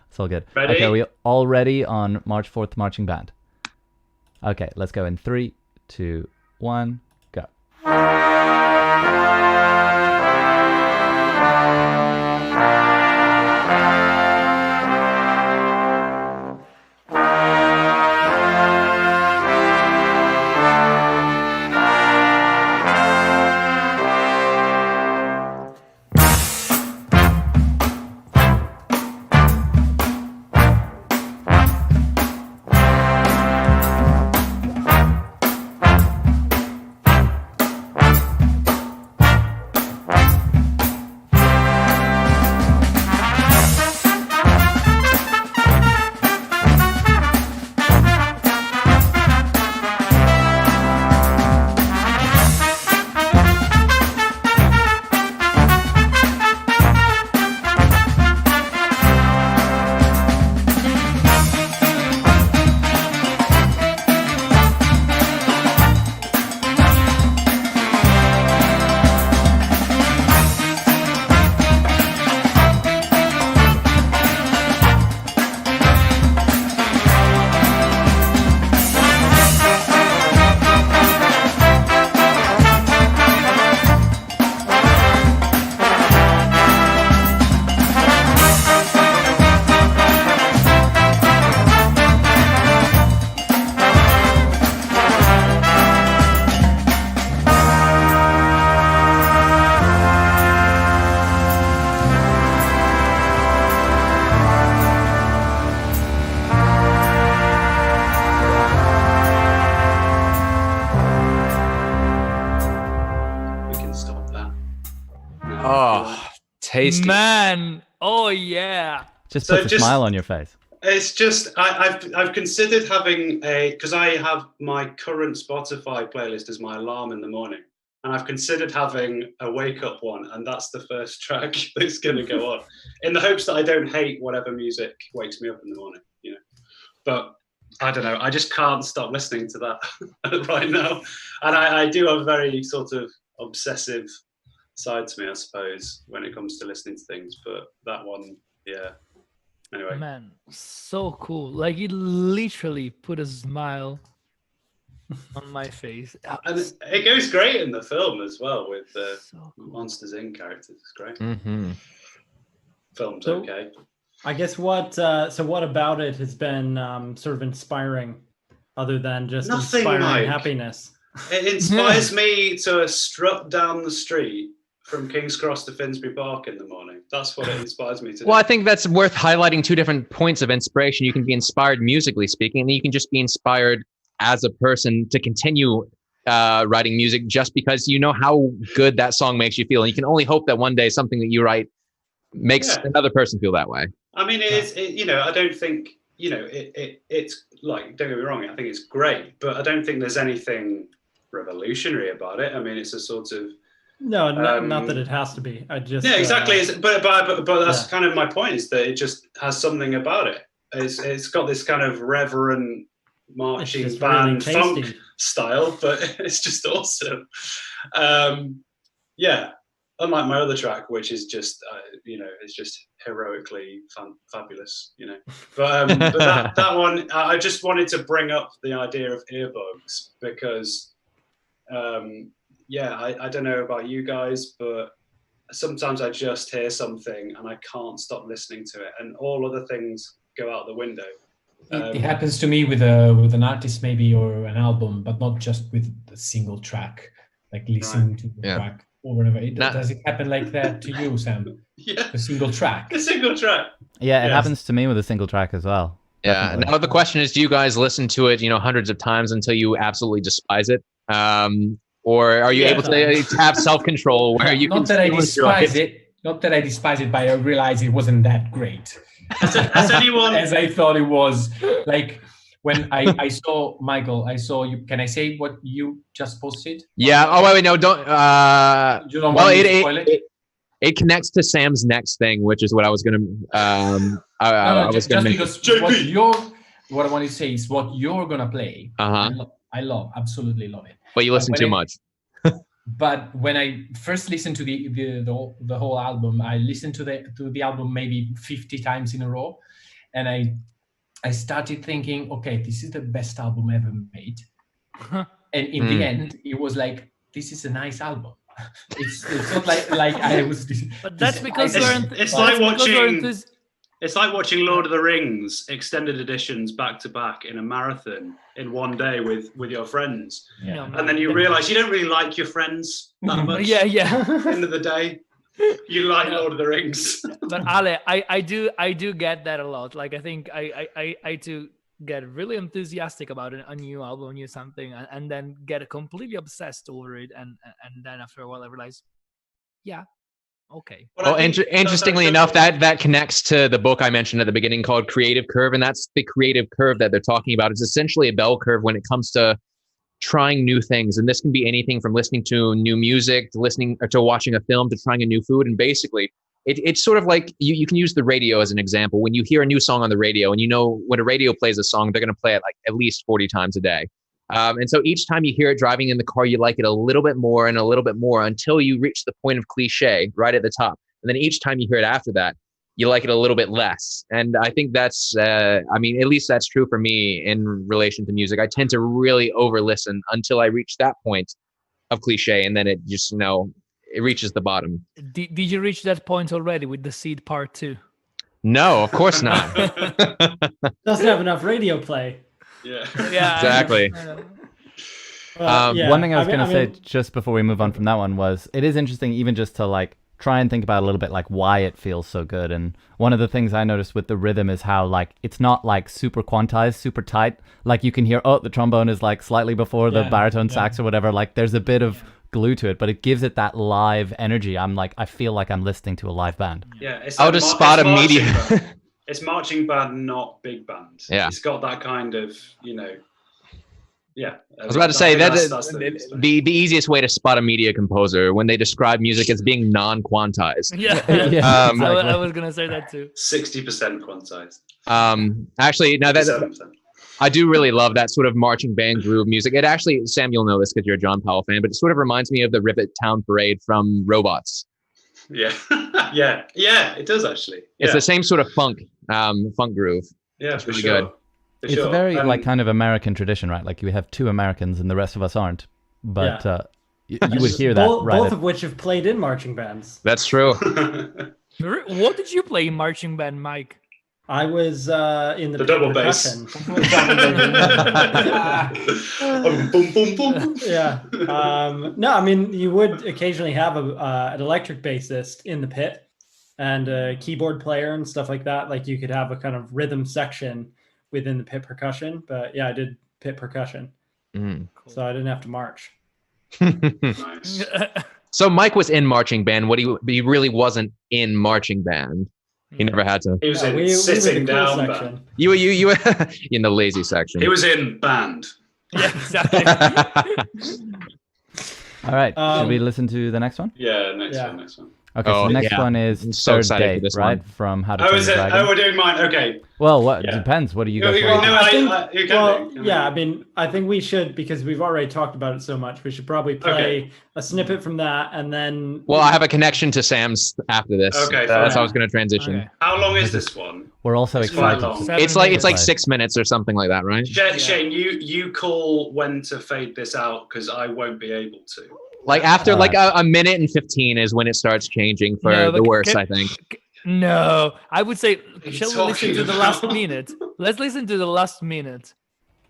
It's all good. Ready? Okay, we all ready on March 4th Marching Band. Okay, let's go in 3, 2, 1, go. tasty. Man, oh yeah. Just So puts a just- smile on your face. It's just I've considered having because I have my current Spotify playlist as my alarm in the morning, and I've considered having a wake up one, and that's the first track that's going to go on, in the hopes that I don't hate whatever music wakes me up in the morning, you know. But I don't know, I just can't stop listening to that right now, and I do have a very sort of obsessive side to me, I suppose, when it comes to listening to things. But that one, yeah. Anyway. Man, so cool. Like it literally put a smile on my face. And it goes great in the film as well with the So cool. Monsters Inc. characters. It's great. Mm-hmm. Film's So- okay. I guess what about it has been sort of inspiring, other than just Nothing, inspiring Mike. happiness? It inspires me to strut down the street from King's Cross to Finsbury Park in the morning. That's what it inspires me to do. Well, I think that's worth highlighting two different points of inspiration. You can be inspired musically speaking, and you can just be inspired as a person to continue writing music just because you know how good that song makes you feel. And you can only hope that one day something that you write makes another person feel that way. I mean, I don't think, it's like, don't get me wrong, I think it's great, but I don't think there's anything revolutionary about it. I mean, it's a sort of, No, not that it has to be. I just yeah, exactly. But that's Yeah. kind of my point, is that it just has something about it. It's got this kind of reverent It's marching just band really funk tasty. style, but it's just awesome. Yeah, unlike my other track, which is just it's just heroically fabulous, But that one, I just wanted to bring up the idea of earbuds because. I don't know about you guys, but sometimes I just hear something and I can't stop listening to it, and all other things go out the window. It happens to me with an artist maybe or an album, but not just with a single track, like listening to the track over and over. Does it happen like that to you, Sam? Yeah, A single track? a single track. Yeah, it Yes. happens to me with a single track as well. Yeah. Definitely. Now the question is, do you guys listen to it, hundreds of times until you absolutely despise it? Or are you able to have self-control where you Not can that I still enjoy despise it. Not that I despise it, but I realize it wasn't that great Has anyone? as I thought it was. Like when I saw Michael, I saw you. Can I say what you just posted? Yeah. Oh wait, no, don't. You don't Well, want me to spoil it? it connects to Sam's next thing, which is what I was gonna. I was just gonna make. because JP. what I want to say is what you're gonna play. Uh-huh. I love, absolutely love it. But you listen when too I- much. But when I first listened to the whole album, I listened to the album maybe 50 times in a row, and I started thinking, okay, this is the best album ever made. And in the end, it was like, this is a nice album. It's not like I was. But that's because It's- you're it's like watching- enthusiastic. It's like watching Lord of the Rings extended editions back to back in a marathon in one day with your friends, and then you realise you don't really like your friends that much. Yeah. End of the day, you like Lord of the Rings. But Ale, I do get that a lot. Like I think I do get really enthusiastic about a new album, new something, and then get completely obsessed over it, and then after a while I realize, yeah, okay. Well, interestingly enough, that connects to the book I mentioned at the beginning called Creative Curve, and that's the creative curve that they're talking about. It's essentially a bell curve when it comes to trying new things, and this can be anything from listening to new music to listening or to watching a film to trying a new food. And basically, it's sort of like you can use the radio as an example. When you hear a new song on the radio, and when a radio plays a song, they're going to play it like at least 40 times a day. And so each time you hear it driving in the car, you like it a little bit more and a little bit more until you reach the point of cliche right at the top. And then each time you hear it after that, you like it a little bit less. And I think that's, at least that's true for me in relation to music. I tend to really over listen until I reach that point of cliche. And then it just, it reaches the bottom. Did you reach that point already with the Seed Part 2? No, of course not. Doesn't have enough radio play. Yeah. Yeah, Exactly. I know. One thing I was going to say just before we move on from that one was it is interesting even just to like try and think about a little bit like why it feels so good. And one of the things I noticed with the rhythm is how like it's not like super quantized, super tight. Like you can hear, the trombone is like slightly before the baritone sax or whatever. Like there's a bit of glued to it, but it gives it that live energy. I feel like I'm listening to a live band. Yeah, it's Out of spot it's of media. marching band. It's marching band, not big band. Yeah. It's got that kind of, yeah. I was about to say that that's the easiest way to spot a media composer when they describe music as being non-quantized. Yeah, Yeah, I was gonna say that too. 60% quantized. Actually, now that 7%. I do really love that sort of marching band groove music. It actually, Sam, you'll know this because you're a John Powell fan, but it sort of reminds me of the Rivet Town Parade from Robots. Yeah, yeah, it does actually. It's Yeah. the same sort of funk groove. Yeah, It's for really sure. good. For It's sure. a very like kind of American tradition, right? Like you have two Americans and the rest of us aren't. But you would hear that, right? Both of which have played in marching bands. That's true. What did you play in marching band, Mike? I was in the, The double bass. percussion. Boom, boom, boom. Yeah. No, I mean, you would occasionally have an electric bassist in the pit and a keyboard player and stuff like that. Like you could have a kind of rhythm section within the pit percussion. But yeah, I did pit percussion, so I didn't have to march. Nice. So Mike was in marching band. He really wasn't in marching band. He never had to. He was Yeah, in we were sitting the cool down section. band. You were in the lazy section. He was in band. Yeah, exactly. All right. Should we listen to the next one? Yeah, next Yeah. one, next one. Okay, so Oh, the next yeah. one is I'm so Third excited for Date, this right? one. From How to Oh, Train is Your it? Dragon. Oh, we're doing mine. Okay. Well, what Yeah. depends. What do you guys Well, rate? no, I think, you can do. yeah, I mean, I think we should, because we've already talked about it so much, we should probably play a snippet from that and then. Well, I have a connection to Sam's after this. Okay, That's fine. how I was going to transition. Okay. How long is this one? We're also It's quite excited. long. to- 7 It's like minutes. 6 minutes or something like that, right? Shane, you call when to fade this out because I won't be able to. Like after All like a minute and 15 is when it starts changing for No, the but worse, can- I think. No, I would say, you shall we listen talking to the last about? minute? Let's listen to the last minute.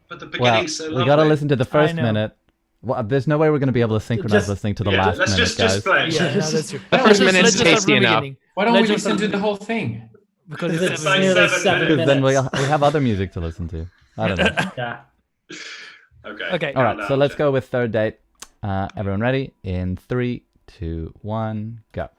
But the Well, beginning's so we lovely. got to listen to the first know. minute. Well, there's no way we're going to be able to synchronize Just- listening to the Yeah, last let's minute, just guys. play. Yeah, no, that's true. The first minute's let's start tasty from the enough. beginning, Why don't we Let's just listen to start- the whole thing? because It's it's like nearly 7 7 minutes. Because then minutes. we have other music to listen to. I don't know. Yeah. Okay. Okay. All right, countdown, so let's Shane. go with Third Date. Everyone ready? In 3, 2, 1, go.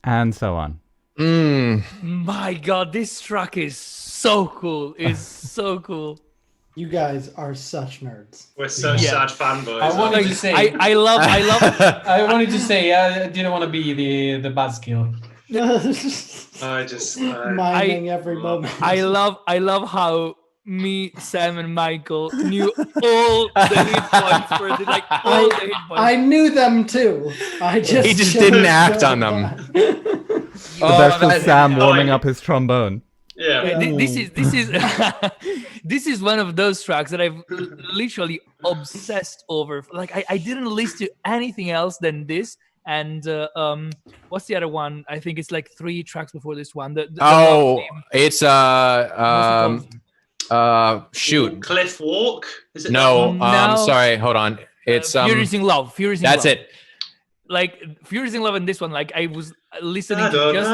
and so on. My God, this track is so cool. It's so cool. You guys are such nerds. We're such Yeah. sad fanboys. I wanted aren't to we? say, I love. I wanted to say, I didn't want to be the bad skill. Minding every moment. I love how me, Sam, and Michael knew all the hit points for the all the hit points. I knew them too. He just didn't act on them. The best was Sam warming up his trombone. Yeah. This is this is one of those tracks that I've literally obsessed over. Like I didn't listen to anything else than this. And what's the other one? I think it's like 3 tracks before this one. It's shoot. Cliff Walk? Is it? No, No. sorry, hold on. It's Furious in Love. Furious in that's Love. it. Like Furious in Love and this one, like I was listening to just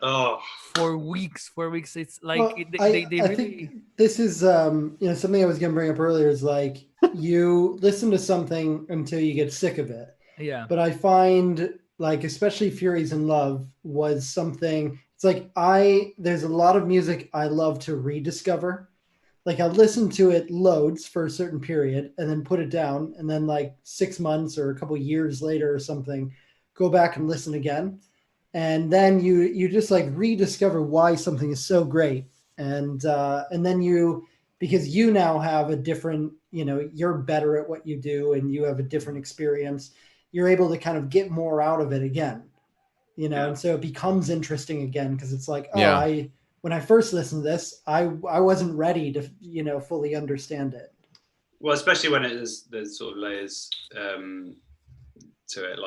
those for weeks. It's like Well, they I really. think this is something I was going to bring up earlier is like you listen to something until you get sick of it. Yeah. But I find like especially Furies in Love was something. It's like there's a lot of music I love to rediscover. Like I'll listen to it loads for a certain period and then put it down, and then like 6 months or a couple years later or something, go back and listen again. And then you just like rediscover why something is so great. And then because you now have a different, you're better at what you do and you have a different experience, you're able to kind of get more out of it again, and so it becomes interesting again because it's like, when I first listened to this, I wasn't ready to, fully understand it. Well, especially when there's sort of layers to it,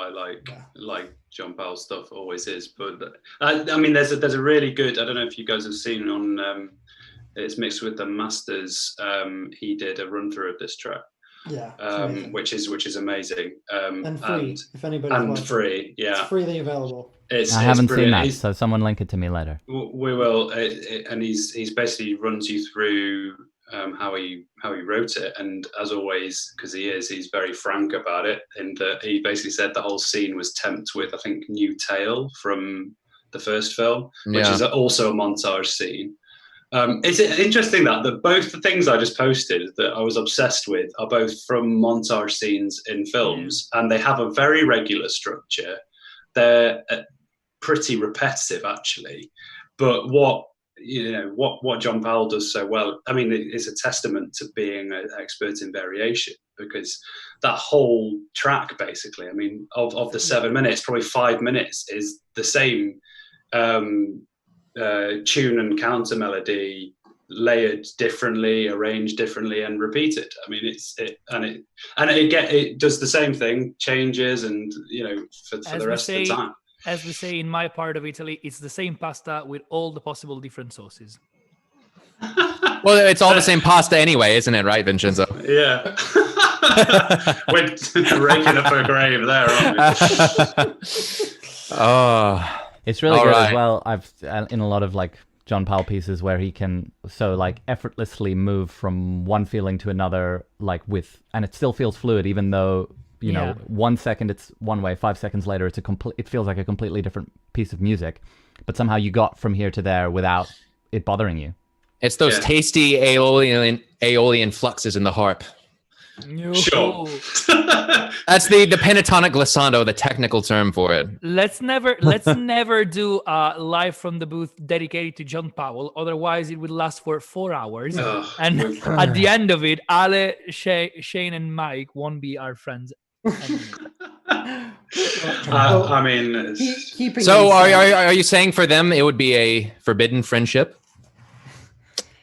like John Powell's stuff always is. But I mean, there's a really good. I don't know if you guys have seen on. It's mixed with the Masters. He did a run through of this track. Yeah, which is amazing. And free, if anybody's and watching. free, yeah, it's freely available. I haven't seen that, brilliant. so someone link it to me later. We will, and he's basically runs you through how he wrote it, and as always, because he's very frank about it, and he basically said the whole scene was temped with, I think, New Tale from the first film, which is also a montage scene. It's interesting that both the things I just posted that I was obsessed with are both from montage scenes in films, and they have a very regular structure. They're pretty repetitive, actually, but what John Powell does so well, I mean, it's a testament to being an expert in variation, because that whole track, basically, I mean, of the 7 minutes, probably 5 minutes is the same tune and counter melody, layered differently, arranged differently, and repeated. I mean, it does the same thing, changes, and for the rest of the time. As we say in my part of Italy, it's the same pasta with all the possible different sauces. Well, it's all the same pasta anyway, isn't it? Right, Vincenzo? Yeah. We're raking up her grave there, aren't we? Oh. It's really All good right. as well. I've in a lot of like John Powell pieces where he can effortlessly move from one feeling to another, and it still feels fluid, even though 1 second it's one way, 5 seconds later it feels like a completely different piece of music, but somehow you got from here to there without it bothering you. It's those tasty aeolian fluxes in the harp. Sure. That's the pentatonic glissando, the technical term for it. Let's never do a live from the booth dedicated to John Powell. Otherwise, it would last for 4 hours. And at the end of it, Ale, Shane, and Mike won't be our friends anymore. I mean, so are you saying for them it would be a forbidden friendship?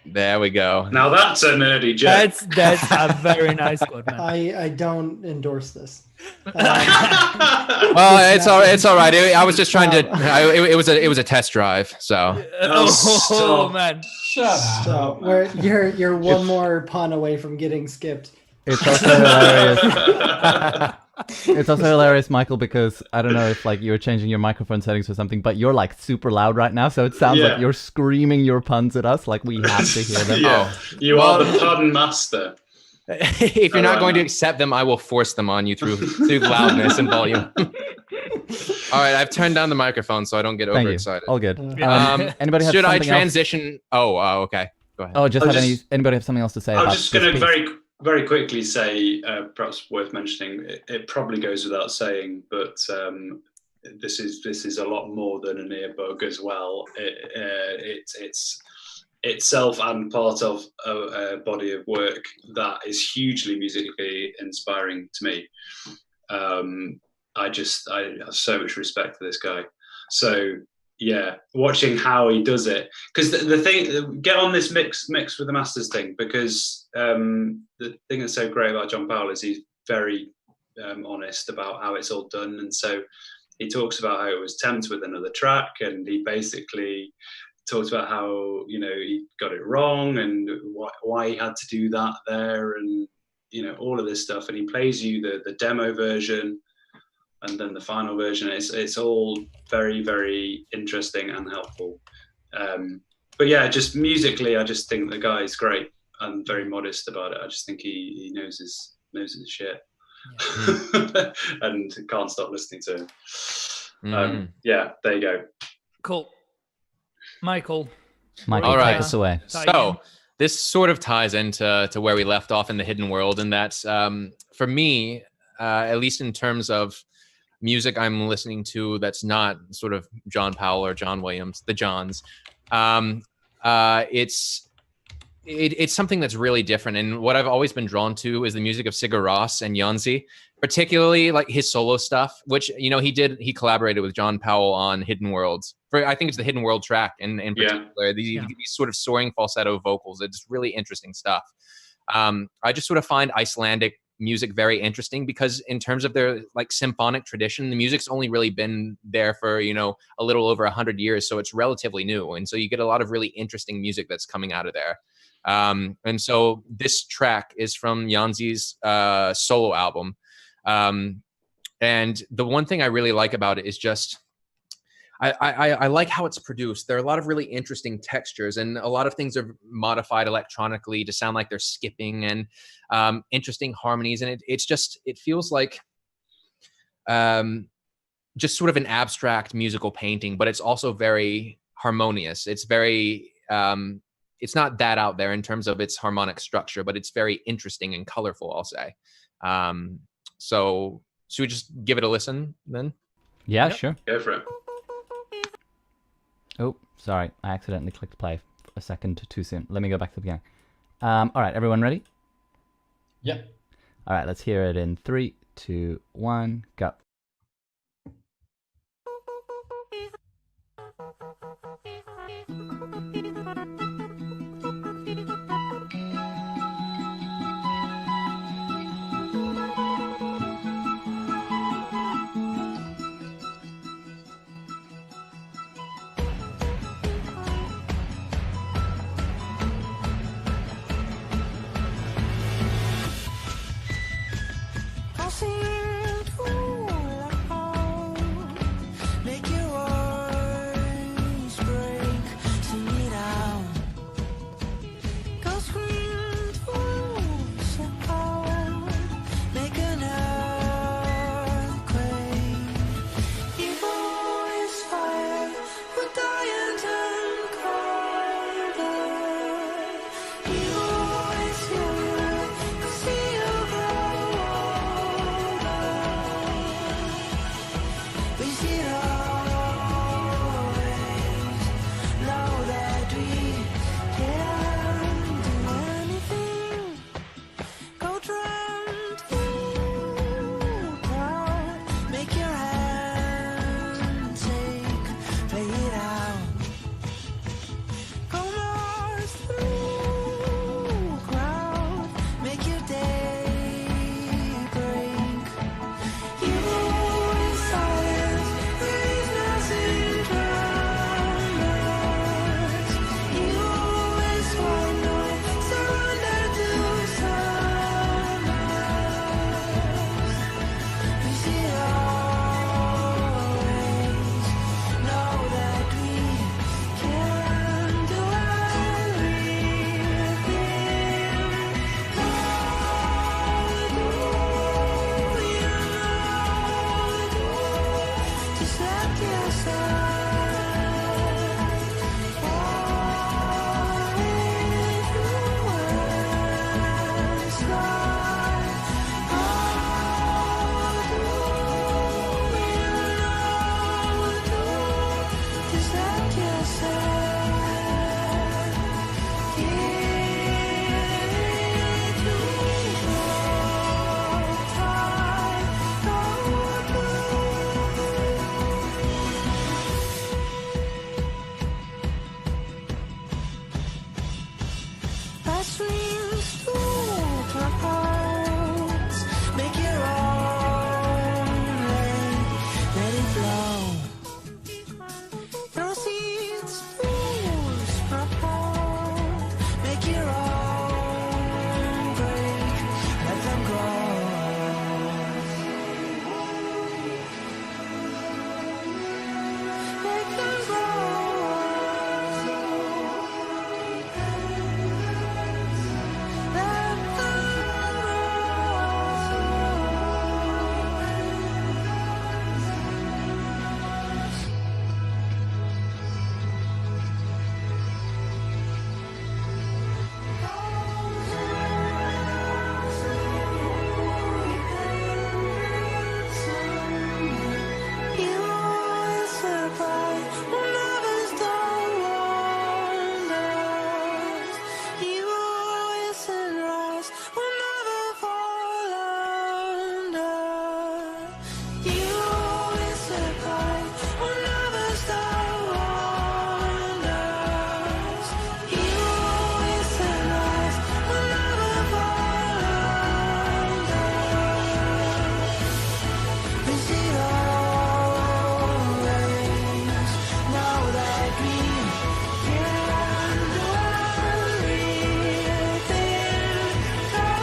There we go. Now that's a nerdy joke. That's a very nice quote, man. I don't endorse this. Well, it's all right. I was just trying to. It was a test drive. So. Oh man! Shut up. So you're one more pun away from getting skipped. It's also hilarious. It's also hilarious, Michael, because I don't know if you were changing your microphone settings or something, but you're super loud right now, so it sounds like you're screaming your puns at us, like we have to hear them. You are the pun master. If you're not going to accept them, I will force them on you through loudness and volume. All right, I've turned down the microphone so I don't get Thank you. overexcited. All good. Should Anybody have I something else? transition? Oh, okay. Go ahead. Oh, anybody have something else to say? I about was just going this to piece? very quickly say, perhaps worth mentioning. It probably goes without saying, but this is a lot more than an earbug as well. It's itself and part of a body of work that is hugely musically inspiring to me. I have so much respect for this guy. So yeah, watching how he does it, because the thing, get on this mix with the masters thing, because the thing that's so great about John Powell is he's very honest about how it's all done, and so he talks about how it was temped with another track, and he basically talks about how he got it wrong and why he had to do that there, and all of this stuff, and he plays you the demo version and then the final version. It's all very, very interesting and helpful. But yeah, just musically, I just think the guy is great and very modest about it. I just think he knows his shit, and can't stop listening to him. Yeah, there you go. Cool. Michael, All right. take us away. So this sort of ties into where we left off in the hidden world, and that's for me, at least in terms of music I'm listening to that's not sort of John Powell or John Williams, the Johns. It's something that's really different. And what I've always been drawn to is the music of Sigur Rós and Jónsi, particularly like his solo stuff, which, he collaborated with John Powell on Hidden Worlds. I think it's the Hidden World track in particular, these sort of soaring falsetto vocals. It's really interesting stuff. I just sort of find Icelandic music very interesting because in terms of their like symphonic tradition, the music's only really been there for, a little over 100 years. So it's relatively new. And so you get a lot of really interesting music that's coming out of there. And so this track is from Jónsi's solo album. And the one thing I really like about it is just, I like how it's produced. There are a lot of really interesting textures, and a lot of things are modified electronically to sound like they're skipping, and interesting harmonies. And it feels like just sort of an abstract musical painting, but it's also very harmonious. It's very, it's not that out there in terms of its harmonic structure, but it's very interesting and colorful, I'll say. So should we just give it a listen then? Yeah, sure. Go for it. Oh, sorry. I accidentally clicked play a second too soon. Let me go back to the beginning. All right, everyone ready? Yeah. All right, let's hear it in 3, 2, 1, go. I seem to streams to propose. Make your own lake, let it flow. Proceeds to propose. Make your own break, let them grow. Make them grow. Let them You will survive whenever's done wonders. You will sunrise whenever fall under. You will survive whenever's done wonders. You will sunrise whenever fall under. We see always know that we can do everything come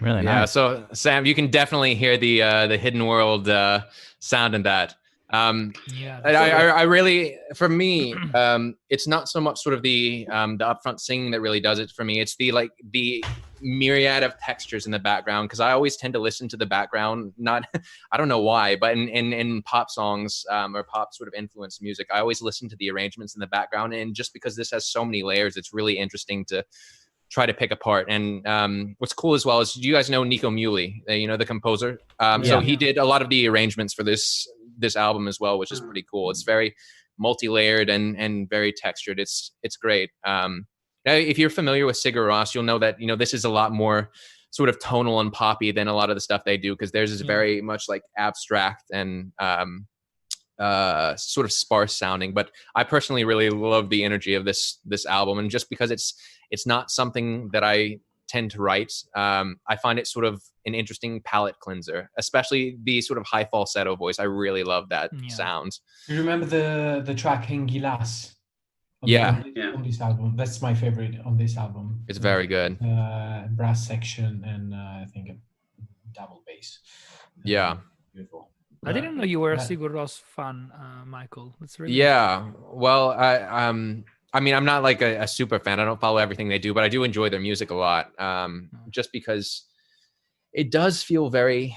Really Yeah. nice. So Sam, you can definitely hear the Hidden World sound in that. Yeah. And I really, for me, it's not so much sort of the upfront singing that really does it for me. It's the myriad of textures in the background, because I always tend to listen to the background. Not, I don't know why, but in pop songs or pop sort of influenced music, I always listen to the arrangements in the background. And just because this has so many layers, it's really interesting to try to pick apart. And what's cool as well is, do you guys know Nico Muhly, you know, the composer? So he did a lot of the arrangements for this album as well, which is pretty cool. It's very multi-layered and very textured. It's great. Now, if you're familiar with Sigur Rós, you'll know that, you know, this is a lot more sort of tonal and poppy than a lot of the stuff they do, because theirs is very much like abstract and sort of sparse sounding. But I personally really love the energy of this album, and just because it's not something that I tend to write, I find it sort of an interesting palate cleanser, especially the sort of high falsetto voice. I really love that sound. You remember the track Hengilas? Yeah. On this album. That's my favorite on this album. It's very good. Brass section and I think a double bass. Yeah. Beautiful. I didn't know you were a Sigur Rós fan, Michael. That's really Yeah. Well, I mean, I'm not like a super fan. I don't follow everything they do, but I do enjoy their music a lot. Just because it does feel very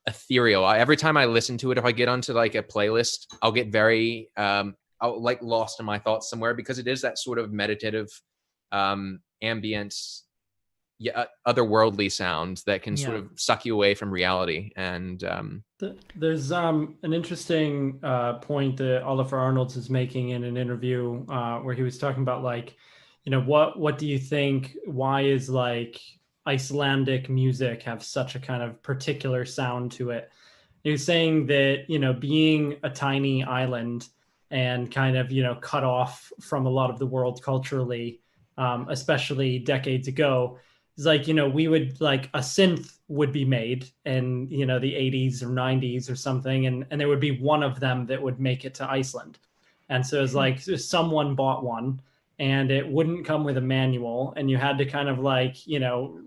ethereal. Every time I listen to it, if I get onto like a playlist, I'll get very I'll like lost in my thoughts somewhere, because it is that sort of meditative, ambient, otherworldly sound that can sort of suck you away from reality. And there's an interesting point that Oliver Arnolds is making in an interview where he was talking about, like, you know, what do you think? Why is like Icelandic music have such a kind of particular sound to it? He was saying that, you know, being a tiny island and kind of, you know, cut off from a lot of the world culturally, especially decades ago, it's like, you know, we would like a synth would be made in, you know, the 80s or 90s or something, and there would be one of them that would make it to Iceland. And so it's like someone bought one and it wouldn't come with a manual, and you had to kind of like, you know,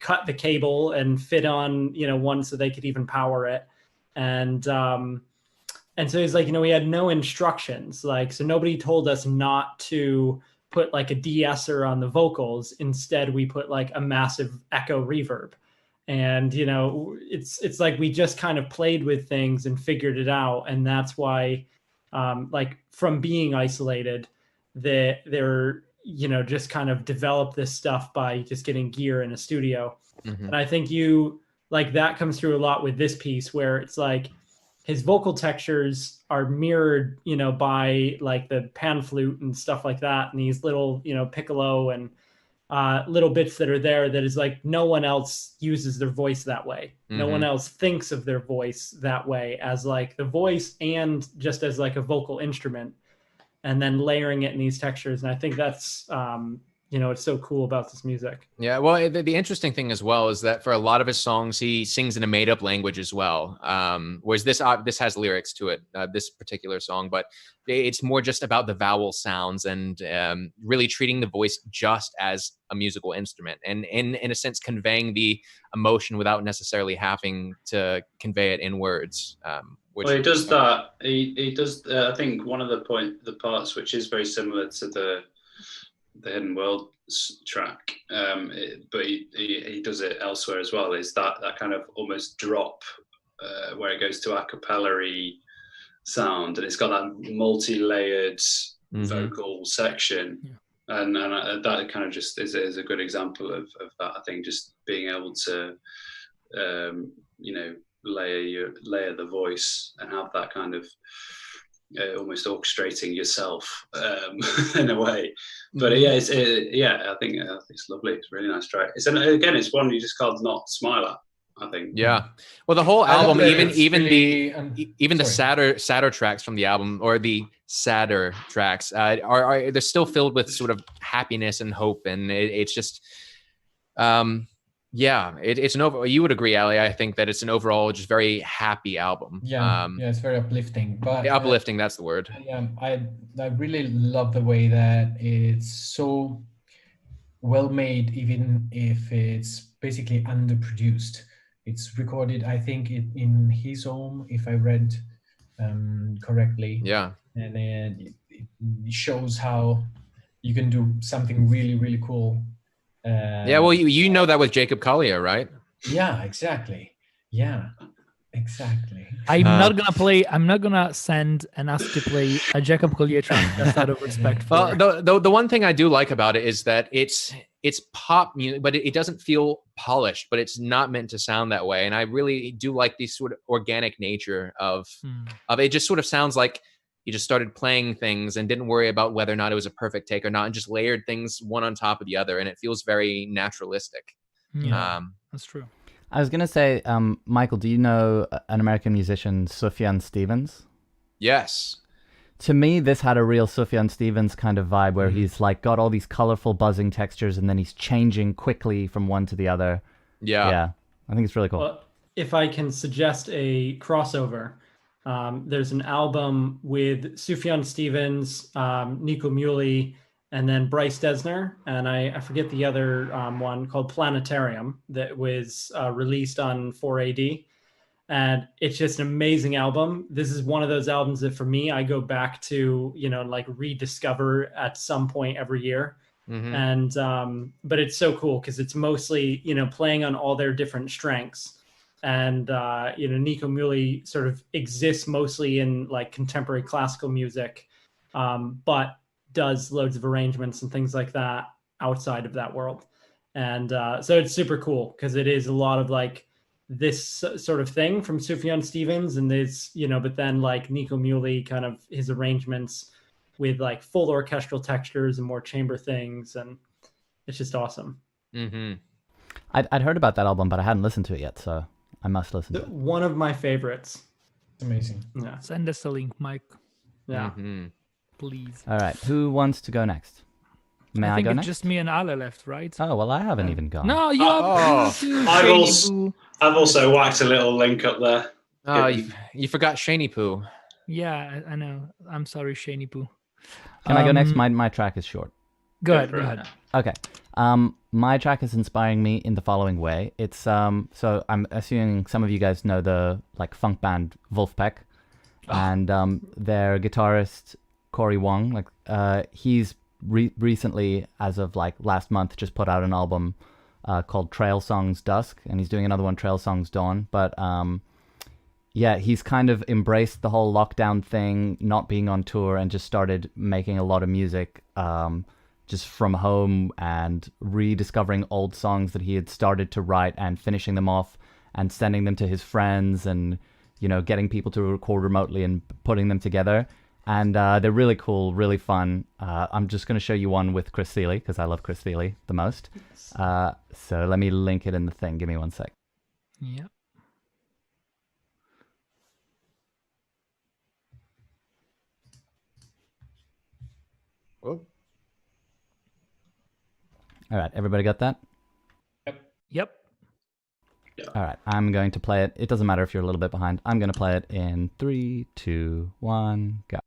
cut the cable and fit on, you know, one so they could even power it. And so it's like, you know, we had no instructions, like, so nobody told us not to put like a de-esser on the vocals. Instead, we put like a massive echo reverb. And, you know, it's like we just kind of played with things and figured it out. And that's why, like, from being isolated, they're, you know, just kind of developed this stuff by just getting gear in a studio. And I think that comes through a lot with this piece, where it's like, his vocal textures are mirrored, by like the pan flute and stuff like that, and these little, piccolo and little bits that are there that is like no one else uses their voice that way. No one else thinks of their voice that way as like the voice and just as like a vocal instrument, and then layering it in these textures. And I think that's, it's so cool about this music. Yeah, well, the interesting thing as well is that for a lot of his songs, he sings in a made-up language as well. Whereas this has lyrics to it, this particular song, but it's more just about the vowel sounds and really treating the voice just as a musical instrument, and in a sense conveying the emotion without necessarily having to convey it in words. Well, he does that. He does. I think one of the parts which is very similar to the Hidden World track, but he does it elsewhere as well, is that kind of almost drop where it goes to a cappella-y sound, and it's got that multi-layered vocal section. And that kind of just is a good example of that. I think just being able to layer the voice and have that kind of almost orchestrating yourself in a way. But I think it's lovely. It's a really nice track. It's one you just can't not smile at, I think. Yeah. Well, the whole album, even really, the sadder tracks from the album, or the sadder tracks, are they're still filled with sort of happiness and hope, and it's just it's you would agree, Ali, I think that it's an overall just very happy album. It's very uplifting. But uplifting, that's the word. I really love the way that it's so well made, even if it's basically underproduced. It's recorded, I think, in his home, if I read correctly. Yeah. And it shows how you can do something really, really cool. Well, you know that with Jacob Collier, right? Yeah, exactly. I'm not gonna send and ask to play a Jacob Collier track. That's out of respect for. Well, the one thing I do like about it is that it's pop music, but it doesn't feel polished, but it's not meant to sound that way. And I really do like the sort of organic nature of it. Just sort of sounds like you just started playing things and didn't worry about whether or not it was a perfect take or not, and just layered things one on top of the other, and it feels very naturalistic. Yeah, that's true. I was gonna say, Michael, do you know an American musician, Sufjan Stevens? Yes. To me, this had a real Sufjan Stevens kind of vibe, where he's like got all these colorful buzzing textures, and then he's changing quickly from one to the other. Yeah, I think it's really cool. Well, if I can suggest a crossover, there's an album with Sufjan Stevens, Nico Muhly, and then Bryce Dessner, and I forget the other one, called Planetarium, that was released on 4AD. And it's just an amazing album. This is one of those albums that for me, I go back to, like rediscover at some point every year. And but it's so cool because it's mostly, playing on all their different strengths. And Nico Muhly sort of exists mostly in like contemporary classical music, but does loads of arrangements and things like that outside of that world. And so it's super cool because it is a lot of like this sort of thing from Sufjan Stevens, and there's but then like Nico Muhly, kind of his arrangements with like full orchestral textures and more chamber things, and it's just awesome. I'd heard about that album, but I hadn't listened to it yet, so I must listen to it. One of my favorites. It's amazing. Yeah. Send us a link, Mike. Yeah. Please. All right, who wants to go next? May I think go it's next? just me and Ale left, right? Oh, well, I haven't even gone. No, you have to. I've also whacked a little link up there. Oh, you forgot Shani Poo. Yeah, I know. I'm sorry, Shani Poo. Can I go next? My track is short. Go ahead. Okay. My track is inspiring me in the following way. It's so I'm assuming some of you guys know the like funk band Wolfpack, and their guitarist Corey Wong. He's recently, as of like last month, just put out an album called Trail Songs Dusk, and he's doing another one, Trail Songs Dawn. But he's kind of embraced the whole lockdown thing, not being on tour, and just started making a lot of music just from home and rediscovering old songs that he had started to write and finishing them off and sending them to his friends and, getting people to record remotely and putting them together. And they're really cool, really fun. I'm just going to show you one with Chris Thiele because I love Chris Thiele the most. So let me link it in the thing. Give me 1 sec. Yeah. All right, everybody got that? Yep. All right, I'm going to play it. It doesn't matter if you're a little bit behind. I'm going to play it in 3, 2, 1, go.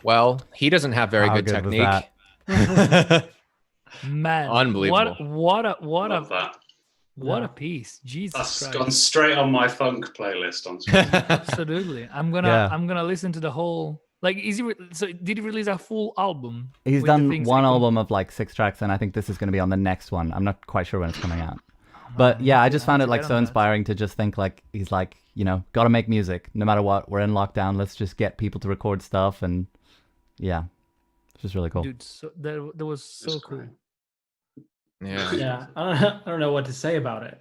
Well, he doesn't have very How good good was technique. that? Man, Unbelievable. What Love that. a piece. Jesus That's Christ. gone straight on my funk playlist on Spotify. Absolutely. I'm gonna listen to the whole. Like, so did he release a full album? He's with the done things one that he- album of like 6 tracks, and I think this is going to be on the next one. I'm not quite sure when it's coming out. But yeah, I just found it like so inspiring to just think like he's like, got to make music no matter what. We're in lockdown. Let's just get people to record stuff, and yeah, it's just really cool. Dude, so that was so That's cool. great. Yeah. Yeah, I don't know what to say about it.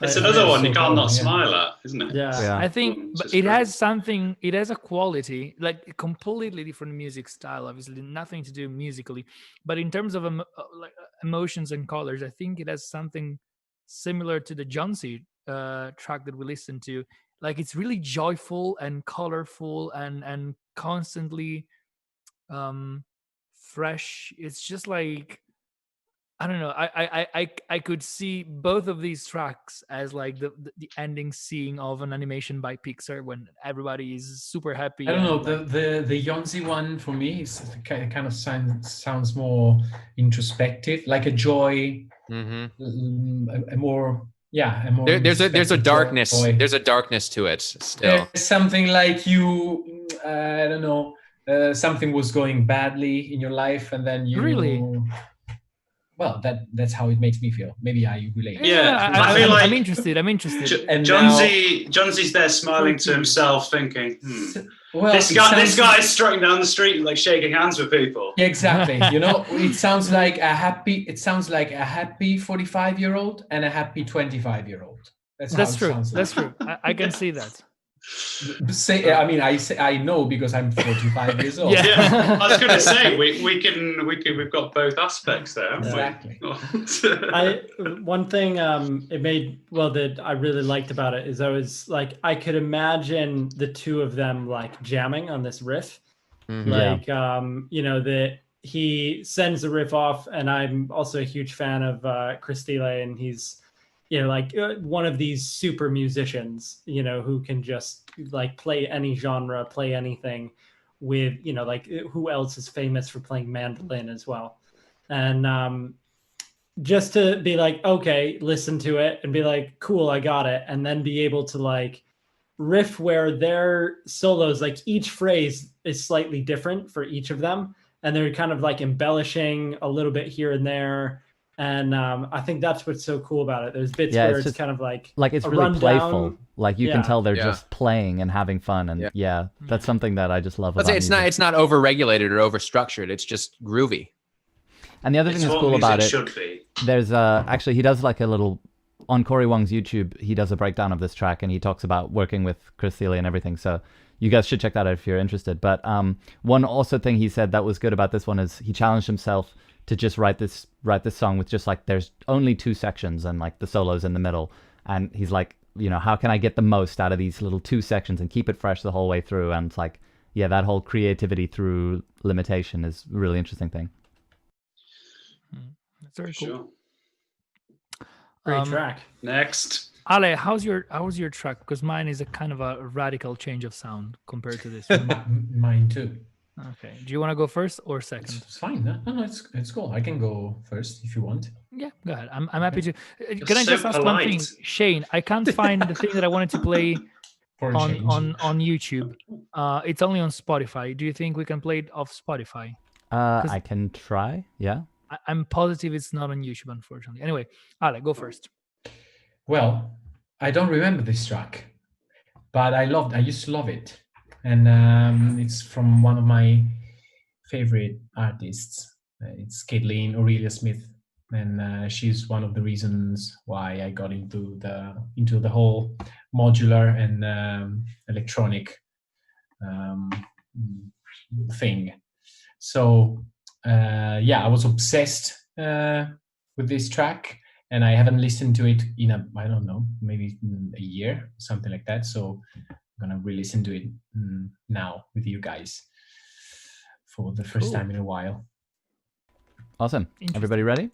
It's another one you so can't cool, not yeah. smile at, isn't it? Yeah. Yeah. I think It's but just it great. has something, it has a quality, like a completely different music style, obviously nothing to do musically, but in terms of emotions and colors, I think it has something similar to the John C track that we listened to. like it's really joyful and colorful and constantly fresh. It's just like, I don't know. I could see both of these tracks as like the ending scene of an animation by Pixar when everybody is super happy. I don't know. and, like, The Yonsei one for me is kind of sounds more introspective, like a joy, a more a more. There's a introspective darkness. joy. There's a darkness to it still. There's something like you, I don't know, something was going badly in your life, and then you Really? Well, that's how it makes me feel. Maybe I relate. Yeah, I feel I'm like interested. I'm interested. And Johnsey's there smiling to himself, thinking, Well, this guy's strutting down the street, like shaking hands with people. Yeah, exactly. You know, it sounds like a happy 45-year-old and a happy 25-year-old. That's true. That's true. I can see that. I know because I'm 45 years old. Yeah, I was going to say we've got both aspects there. Exactly. One thing that I really liked about it is I could imagine the two of them like jamming on this riff, that he sends the riff off, and I'm also a huge fan of Chris Thiele, and he's one of these super musicians, who can just like play any genre, play anything with, who else is famous for playing mandolin as well. And just to be like, okay, listen to it and be like, cool, I got it. And then be able to like riff where their solos, like each phrase is slightly different for each of them. And they're kind of like embellishing a little bit here and there. And I think that's what's so cool about it. There's bits where it's kind of like it's really rundown. playful. Like you can tell they're just playing and having fun. And that's something that I just love about it's music. not over-regulated or over-structured. It's just groovy. And the other thing that's cool about it, should be. There's actually he does like a little on Corey Wong's YouTube. He does a breakdown of this track and he talks about working with Chris Thiele and everything. So you guys should check that out if you're interested. But one also thing he said that was good about this one is he challenged himself to just write this song with just like there's only 2 sections and like the solos in the middle, and he's like, how can I get the most out of these little 2 sections and keep it fresh the whole way through? And it's like, that whole creativity through limitation is a really interesting thing. That's very cool. Sure. Great track. Next. Ale, how's your track? Because mine is a kind of a radical change of sound compared to this. Mine too. Okay. Do you want to go first or second? It's fine. No, it's cool. I can go first if you want. Yeah, go ahead. I'm happy to. Can I so just ask one thing, polite. Shane? I can't find the thing that I wanted to play For a change. on YouTube. It's only on Spotify. Do you think we can play it off Spotify? I can try. Yeah. I'm positive it's not on YouTube, unfortunately. Anyway, Ale, go first. Well, I don't remember this track, but I used to love it. And it's from one of my favorite artists. It's Caitlin Aurelia Smith, and she's one of the reasons why I got into the whole modular and electronic thing. So I was obsessed with this track, and I haven't listened to it in I don't know, maybe a year, something like that. So I'm gonna re-listen to it now with you guys for the first time in a while. Awesome. Everybody ready?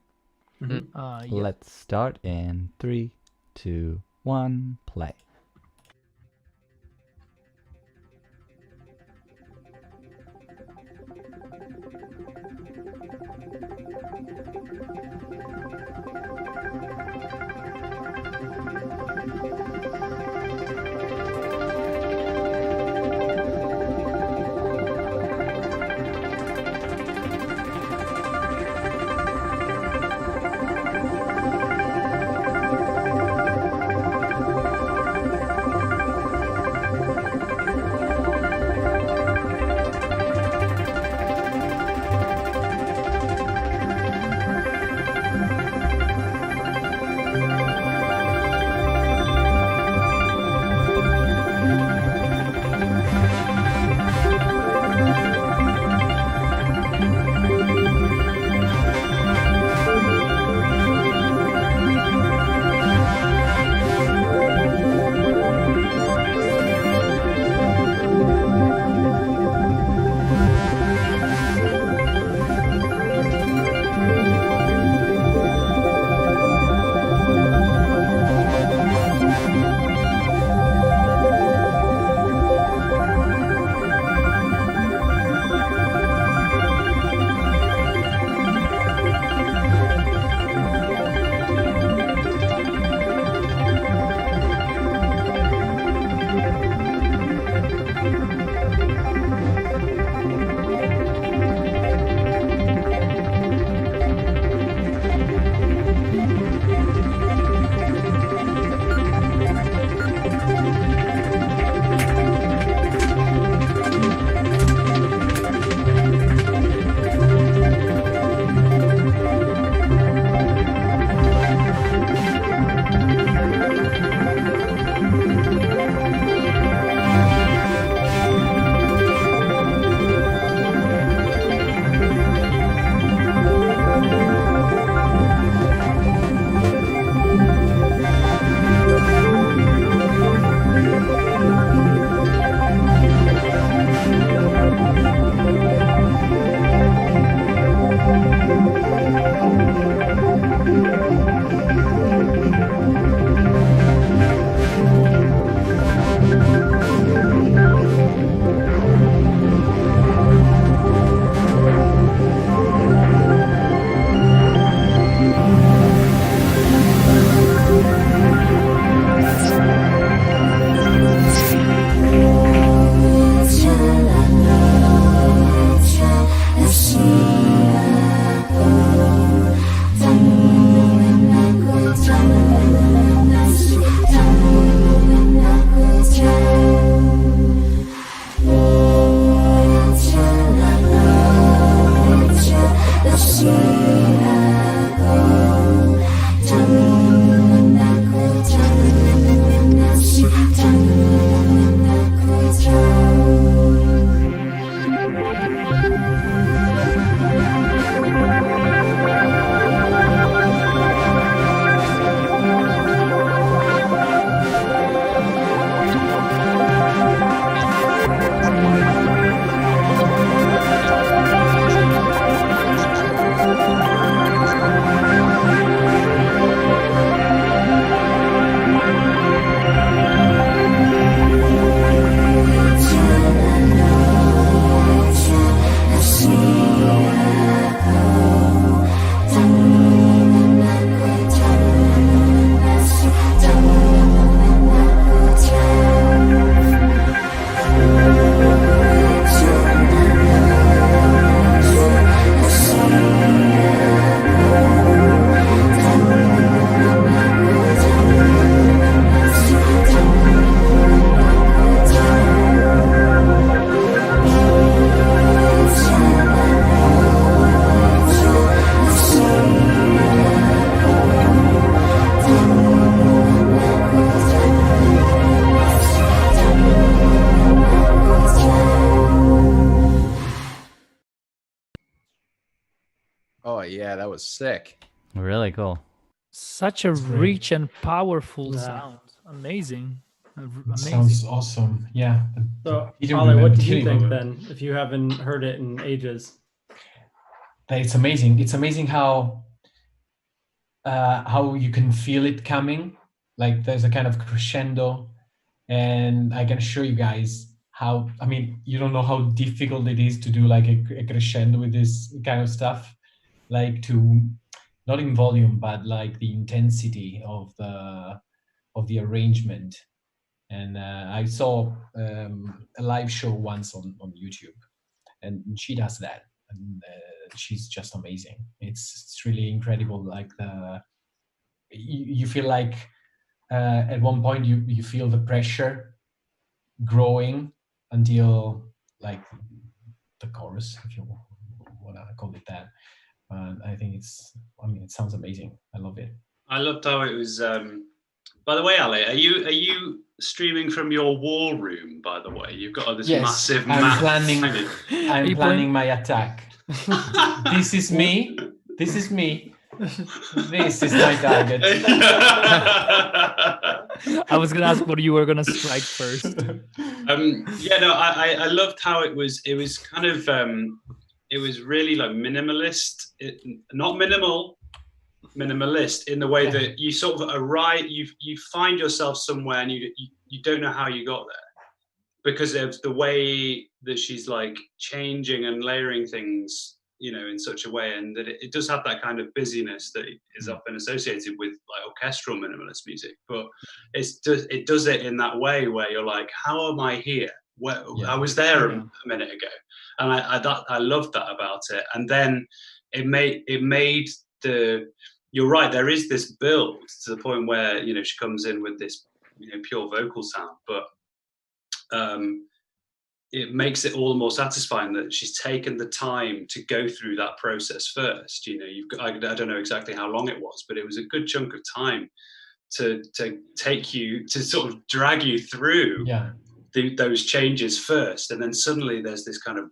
Yeah. Let's start in 3, 2, 1, play. Yeah, that was sick. Really cool. Such a great. rich and powerful Yeah. sound. Amazing. It sounds awesome. Yeah. So, Didn't Ale, what remember- did you didn't think remember. then? If you haven't heard it in ages. It's amazing. It's amazing how you can feel it coming. Like there's a kind of crescendo, and I can show you guys how. I mean, you don't know how difficult it is to do like a crescendo with this kind of stuff, like to not in volume, but like the intensity of the arrangement. And I saw a live show once on YouTube, and she does that, and she's just amazing. It's really incredible. Like you feel like at one point you feel the pressure growing until like the chorus, if you want to call it that. I think it sounds amazing. I love it. I loved how it was. By the way, Ale, are you streaming from your war room? By the way, you've got this massive I'm map. planning. I'm You planning my attack. This is me. This is me. This is my target. I was gonna ask what you were gonna strike first. I loved how it was. It was kind of. It was really like minimalist, not minimalist in the way that you sort of arrive. You find yourself somewhere and you don't know how you got there because of the way that she's like changing and layering things, in such a way, and that it does have that kind of busyness that is often associated with like orchestral minimalist music, but it does it in that way where you're like, how am I here? I was there a minute ago, and I loved that about it. And then it made the. You're right. There is this build to the point where she comes in with this pure vocal sound, but it makes it all the more satisfying that she's taken the time to go through that process first. You've got, I don't know exactly how long it was, but it was a good chunk of time to take you to sort of drag you through those changes first, and then suddenly there's this kind of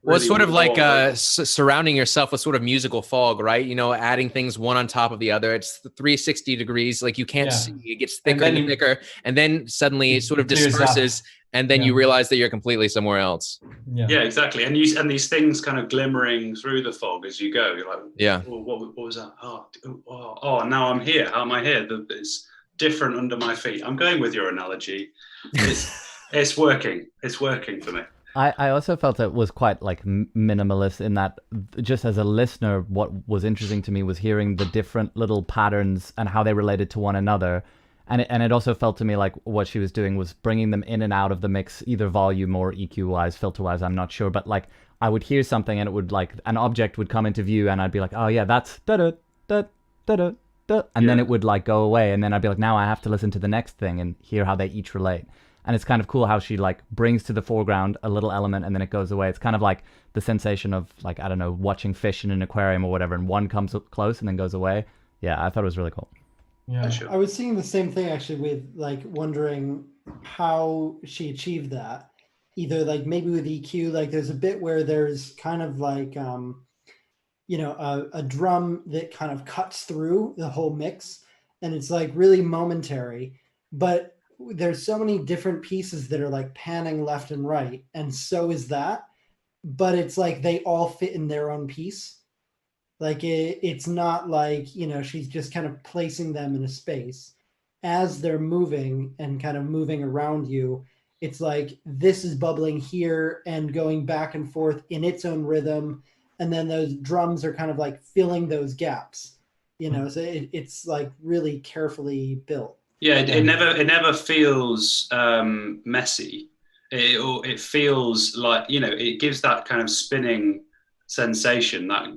well, it's sort of like surrounding yourself with sort of musical fog, right? Adding things one on top of the other. It's 360 degrees, like you can't see. It gets thicker and thicker, and then suddenly it sort of disperses, and then you realize that you're completely somewhere else. Yeah, exactly. And these things kind of glimmering through the fog as you go. You're like, what was that? Oh, now I'm here. How am I here? It's different under my feet. I'm going with your analogy. It's working. It's working for me. I also felt it was quite like minimalist in that, just as a listener, what was interesting to me was hearing the different little patterns and how they related to one another. And it also felt to me like what she was doing was bringing them in and out of the mix, either volume or EQ wise, filter wise, I'm not sure. But like I would hear something and it would like an object would come into view and I'd be like, oh yeah, that's da-da, da-da, da. And then it would like go away. And then I'd be like, now I have to listen to the next thing and hear how they each relate. And it's kind of cool how she like brings to the foreground a little element and then it goes away. It's kind of like the sensation of like, I don't know, watching fish in an aquarium or whatever, and one comes up close and then goes away. Yeah, I thought it was really cool. Yeah, I was seeing the same thing actually, with like wondering how she achieved that. Either like maybe with EQ, like there's a bit where there's kind of like a drum that kind of cuts through the whole mix, and it's like really momentary, but there's so many different pieces that are like panning left and right, and so is that, but it's like they all fit in their own piece. Like it's not like she's just kind of placing them in a space as they're moving and kind of moving around you. It's like this is bubbling here and going back and forth in its own rhythm, and then those drums are kind of like filling those gaps, so it's like really carefully built. Yeah, it never feels messy. It feels like it gives that kind of spinning sensation that,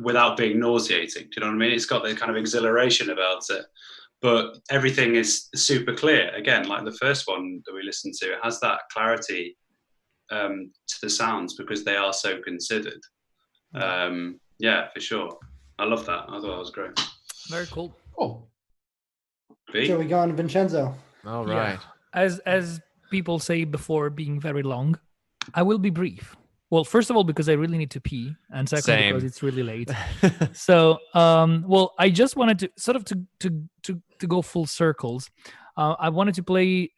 without being nauseating. Do you know what I mean? It's got the kind of exhilaration about it, but everything is super clear. Again, like the first one that we listened to, it has that clarity to the sounds because they are so considered. Yeah, for sure. I love that. I thought that was great. Very cool. Cool. So we go on to Vincenzo. All right. As people say before being very long, I will be brief. Well, first of all, because I really need to pee, and second, Same. because it's really late. So, well, I just wanted to sort of to go full circles. I wanted to play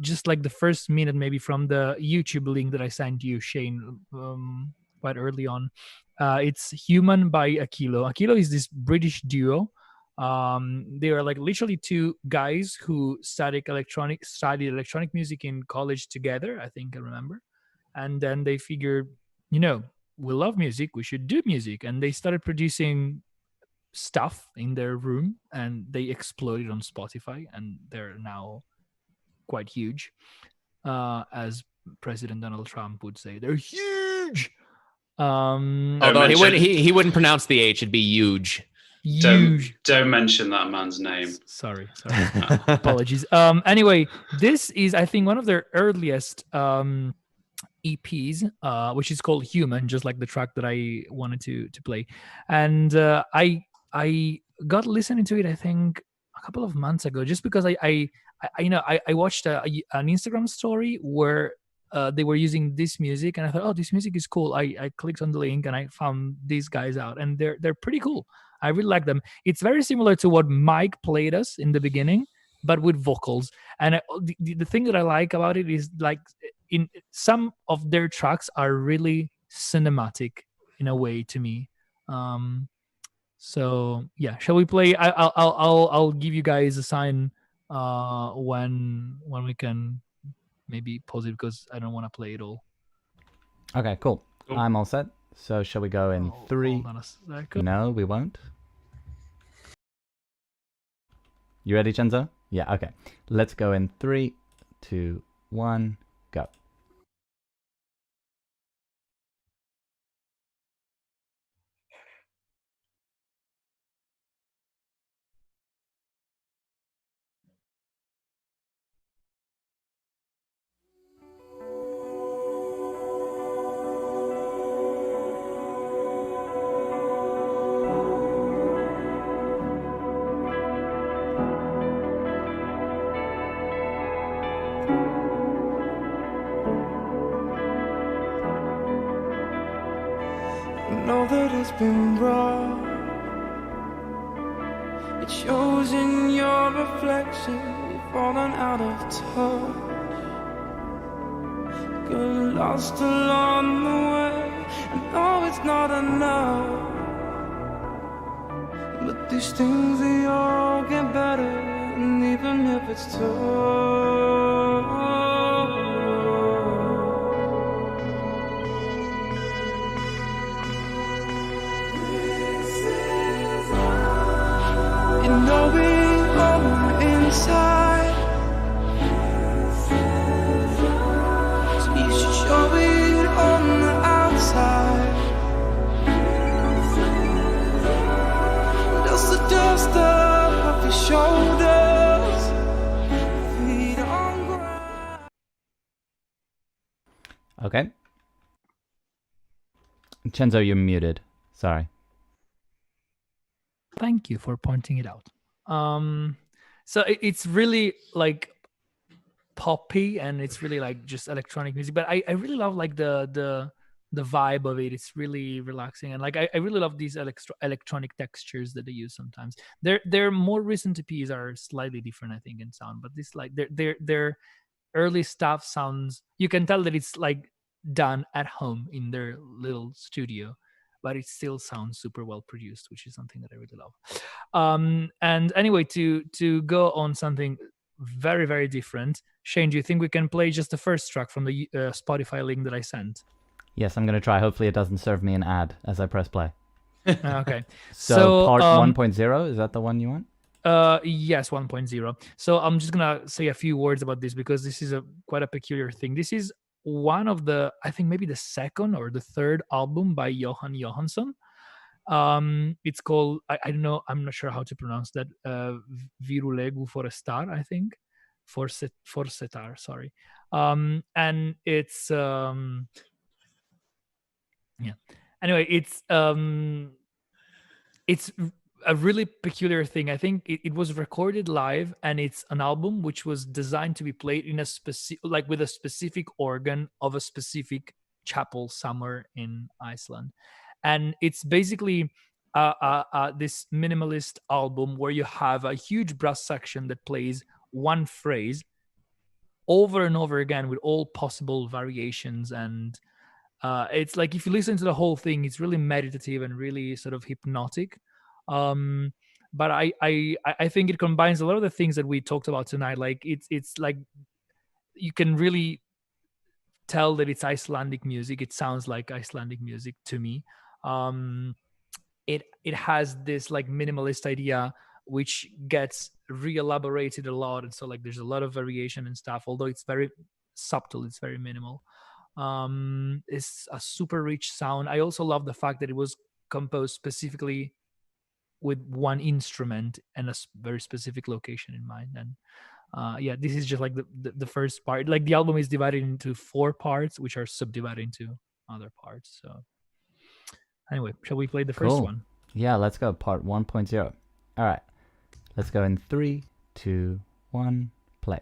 just like the first minute, maybe from the YouTube link that I sent you, Shane, quite early on. It's "Human" by Akilo. Akilo is this British duo. They are like literally two guys who studied electronic music in college together. I think I remember. And then they figured, we love music, we should do music. And they started producing stuff in their room, and they exploded on Spotify, and they're now quite huge. As President Donald Trump would say, they're huge. Although he wouldn't pronounce the H, it'd be huge. Huge. Don't mention that man's name. Sorry. Apologies. Anyway, this is, I think, one of their earliest EPs, which is called "Human," just like the track that I wanted to play. And I got listening to it, I think, a couple of months ago, just because I watched an Instagram story where they were using this music, and I thought, oh, this music is cool. I clicked on the link and I found these guys out, and they're pretty cool. I really like them. It's very similar to what Mike played us in the beginning, but with vocals. And the thing that I like about it is, like, in some of their tracks are really cinematic in a way to me. So yeah, shall we play? I'll give you guys a sign when we can maybe pause it, because I don't want to play it all. Okay, cool. I'm all set. So shall we go in 3? Hold on a second. No, we won't. You ready, Chenzo? Yeah, okay. Let's go in 3, 2, 1, go. Know that it's been rough. It shows in your reflection. You've fallen out of touch. Got lost along the way. I know it's not enough, but these things, they all get better. And even if it's tough, you know it all inside, so you should show it on the outside. Dust the dust up off your shoulders, feet on ground. Okay. Chenzo, you're muted. Sorry. Thank you for pointing it out. So it's really like poppy, and it's really like just electronic music. But I really love like the vibe of it. It's really relaxing, and like I really love these electronic textures that they use sometimes. Their more recent EPs are slightly different, I think, in sound. But this, like, their early stuff sounds. You can tell that it's like done at home in their little studio, but it still sounds super well produced, which is something that I really love. And anyway, to go on something very, very different, Shane, do you think we can play just the first track from the Spotify link that I sent? Yes, I'm going to try. Hopefully it doesn't serve me an ad as I press play. Okay. So part 1.0, is that the one you want? Yes, 1.0. So I'm just going to say a few words about this, because this is quite a peculiar thing. This is one of the, I think maybe the second or the third album by Johan Johansson. It's called, I don't know, I'm not sure how to pronounce that, Virulegu Forestar, I think. Forsetar, sorry. And it's yeah. Anyway, it's a really peculiar thing. I think it was recorded live, and it's an album which was designed to be played in a specific, like with a specific organ of a specific chapel somewhere in Iceland, and it's basically this minimalist album where you have a huge brass section that plays one phrase over and over again with all possible variations, and it's like if you listen to the whole thing, it's really meditative and really sort of hypnotic. But I think it combines a lot of the things that we talked about tonight. Like it's like you can really tell that it's Icelandic music. It sounds like Icelandic music to me. It has this like minimalist idea which gets re-elaborated a lot, and so like there's a lot of variation and stuff, although it's very subtle, it's very minimal. It's a super rich sound. I also love the fact that it was composed specifically with one instrument and a very specific location in mind. And yeah, this is just like the first part. Like the album is divided into 4 parts, which are subdivided into other parts. So anyway, shall we play the first one? Yeah, let's go. Part 1.0. All right. Let's go in 3, 2, 1, play.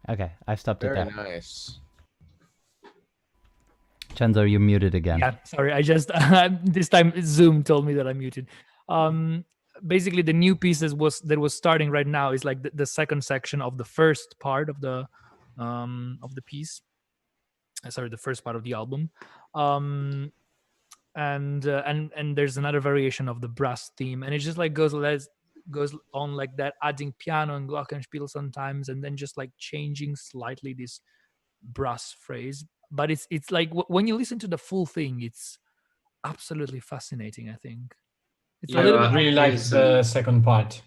Okay, I stopped it Very there. nice. Chenzo, you're muted again. Yeah, sorry. I just this time Zoom told me that I'm muted. Basically, the new piece that was starting right now is like the second section of the first part of the piece. Sorry, the first part of the album. And there's another variation of the brass theme, and it just like goes on like that, adding piano and glockenspiel sometimes, and then just like changing slightly this brass phrase. But it's like when you listen to the full thing, it's absolutely fascinating. I think it's a little I bit really like the second part,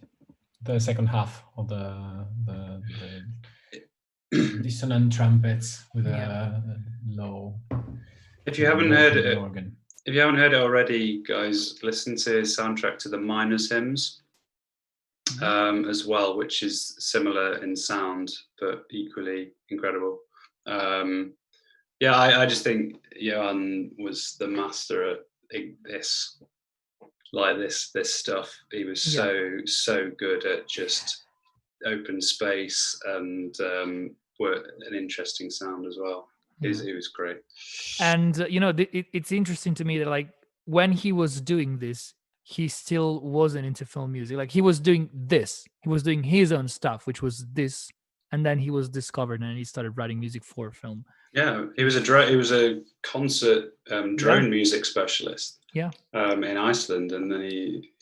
the second half of the dissonant trumpets with a low. If you haven't heard it, if you haven't heard it already, guys, listen to his soundtrack to the Miners' Hymns as well, which is similar in sound but equally incredible. Yeah, I just think Johan was the master at this stuff. He was so good at just open space and an interesting sound as well. It was great. And it's interesting to me that like when he was doing this, he still wasn't into film music. Like he was doing this, he was doing his own stuff, which was this, and then he was discovered and he started writing music for film. Yeah, he was a concert drone music specialist. Yeah, in Iceland, and then he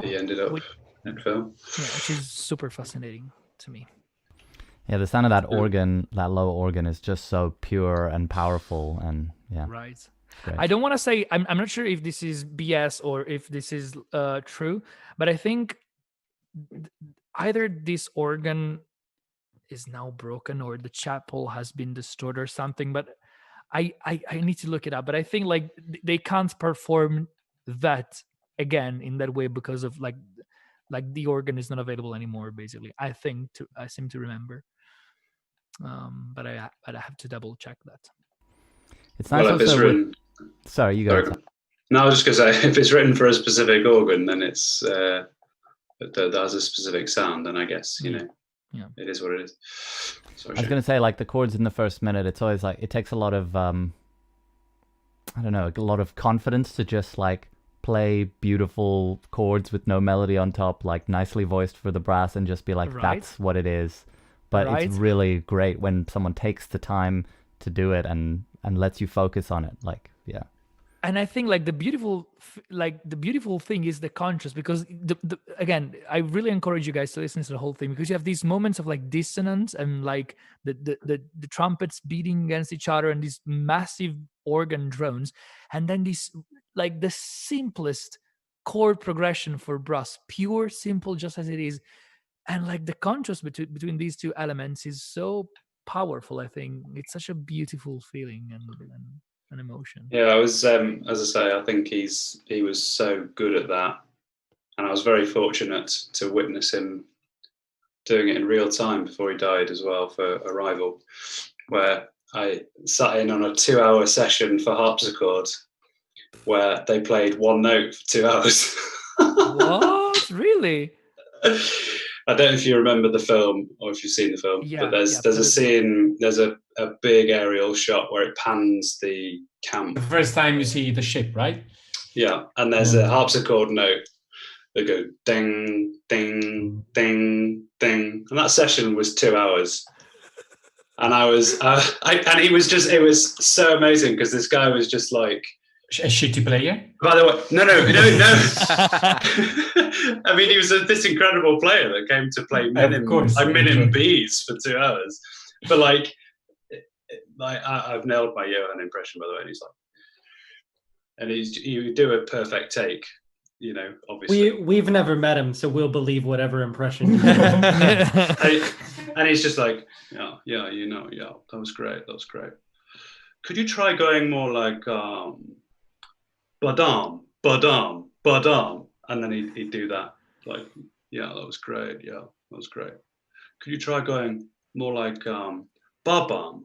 ended up in film. Yeah, which is super fascinating to me. Yeah, the sound of that organ, that low organ, is just so pure and powerful, and yeah. Right. Great. I don't want to say I'm not sure if this is BS or if this is true, but I think either this organ is now broken or the chapel has been destroyed or something. But I need to look it up. But I think like they can't perform that again in that way because of like the organ is not available anymore. Basically, I seem to remember. But I have to double check that. It's nice Well, if it's also written, sorry, you go. sorry. No, I was just going to say, if it's written for a specific organ, then it's that has a specific sound, then I guess, you know, it is what it is. Sorry, I was going to say, like, the chords in the first minute, it's always like, it takes a lot of, I don't know, a lot of confidence to just, like, play beautiful chords with no melody on top, like, nicely voiced for the brass, and just be like, that's what it is. But it's really great when someone takes the time to do it and lets you focus on it, like, yeah. And I think like the beautiful thing is the contrast, because again, I really encourage you guys to listen to the whole thing, because you have these moments of like dissonance and like the trumpets beating against each other and these massive organ drones, and then this like the simplest chord progression for brass, pure, simple, just as it is, and like the contrast between these two elements is so powerful. I think it's such a beautiful feeling and an emotion. Yeah, I was, as I say, I think he was so good at that, and I was very fortunate to witness him doing it in real time before he died as well for Arrival, where I sat in on a 2-hour session for harpsichord, where they played one note for 2 hours. What? Really? I don't know if you remember the film or if you've seen the film, but there's a scene, there's a big aerial shot where it pans the camp. The first time you see the ship, right? Yeah, and there's a harpsichord note that go ding, ding, ding, ding, and that session was 2 hours. And I was, and it was so amazing because this guy was just like a shitty player. By the way, no. I mean, he was this incredible player that came to play Minim Bees for 2 hours. But like I've nailed my Johan impression, by the way. And he's like, and you do a perfect take, you know. Obviously, we've never met him, so we'll believe whatever impression you do. And he's just like, yeah, that was great. Could you try going more like badam, badam, badam? And then he'd do that, like, yeah, that was great. Could you try going more like babam, babam?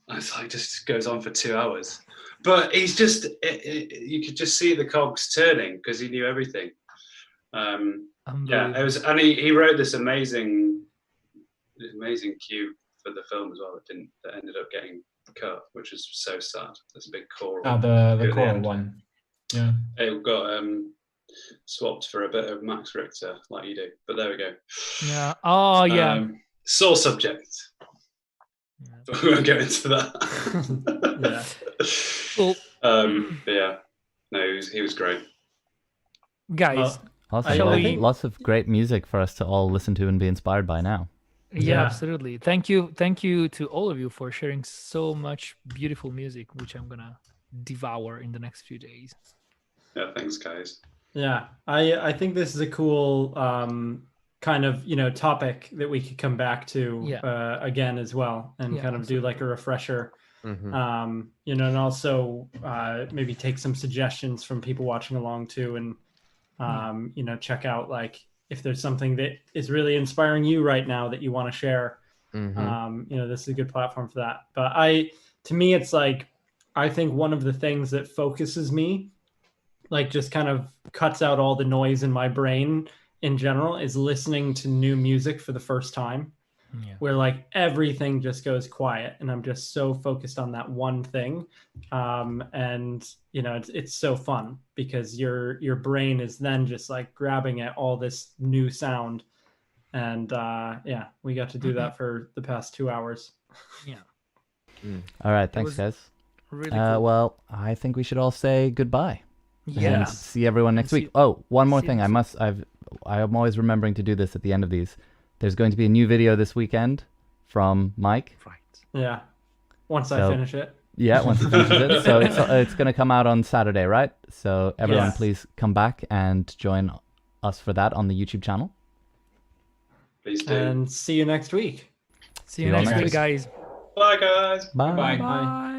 And it's like, just goes on for 2 hours. But he's just, you could just see the cogs turning because he knew everything. Yeah, it was, and he wrote this amazing cue for the film as well that ended up getting cut, which is so sad. There's a big choral. The choral one. Yeah. It got swapped for a bit of Max Richter, like you do. But there we go. Yeah. Oh, yeah. Sore subject. Yeah. We won't go into that. Yeah. Cool. But yeah. No, he was great. Guys. Also, lots of great music for us to all listen to and be inspired by now. Yeah, absolutely. Thank you to all of you for sharing so much beautiful music, which I'm gonna devour in the next few days. Yeah, thanks, guys. Yeah, I think this is a cool kind of, you know, topic that we could come back to again as well, and kind of do like a refresher. Mm-hmm. You know, and also maybe take some suggestions from people watching along too, and you know, check out like if there's something that is really inspiring you right now that you want to share. Mm-hmm. You know, this is a good platform for that. But to me, it's like, I think one of the things that focuses me, like just kind of cuts out all the noise in my brain in general, is listening to new music for the first time. Yeah. Where like everything just goes quiet and I'm just so focused on that one thing. And you know, it's so fun because your brain is then just like grabbing at all this new sound. And yeah, we got to do that for the past 2 hours. Yeah. All right. Thanks, guys. Really cool. Well, I think we should all say goodbye. Yeah. And see everyone next week. Oh, one more thing. I've I am always remembering to do this at the end of these. There's going to be a new video this weekend from Mike. Right. Yeah. Once I So- finish it. Yeah, once he finishes it. So it's going to come out on Saturday, right? So everyone, Yes. please come back and join us for that on the YouTube channel. Please do. And see you next week. See you See you all next next week, guys. Bye, guys. Bye. Bye. Bye.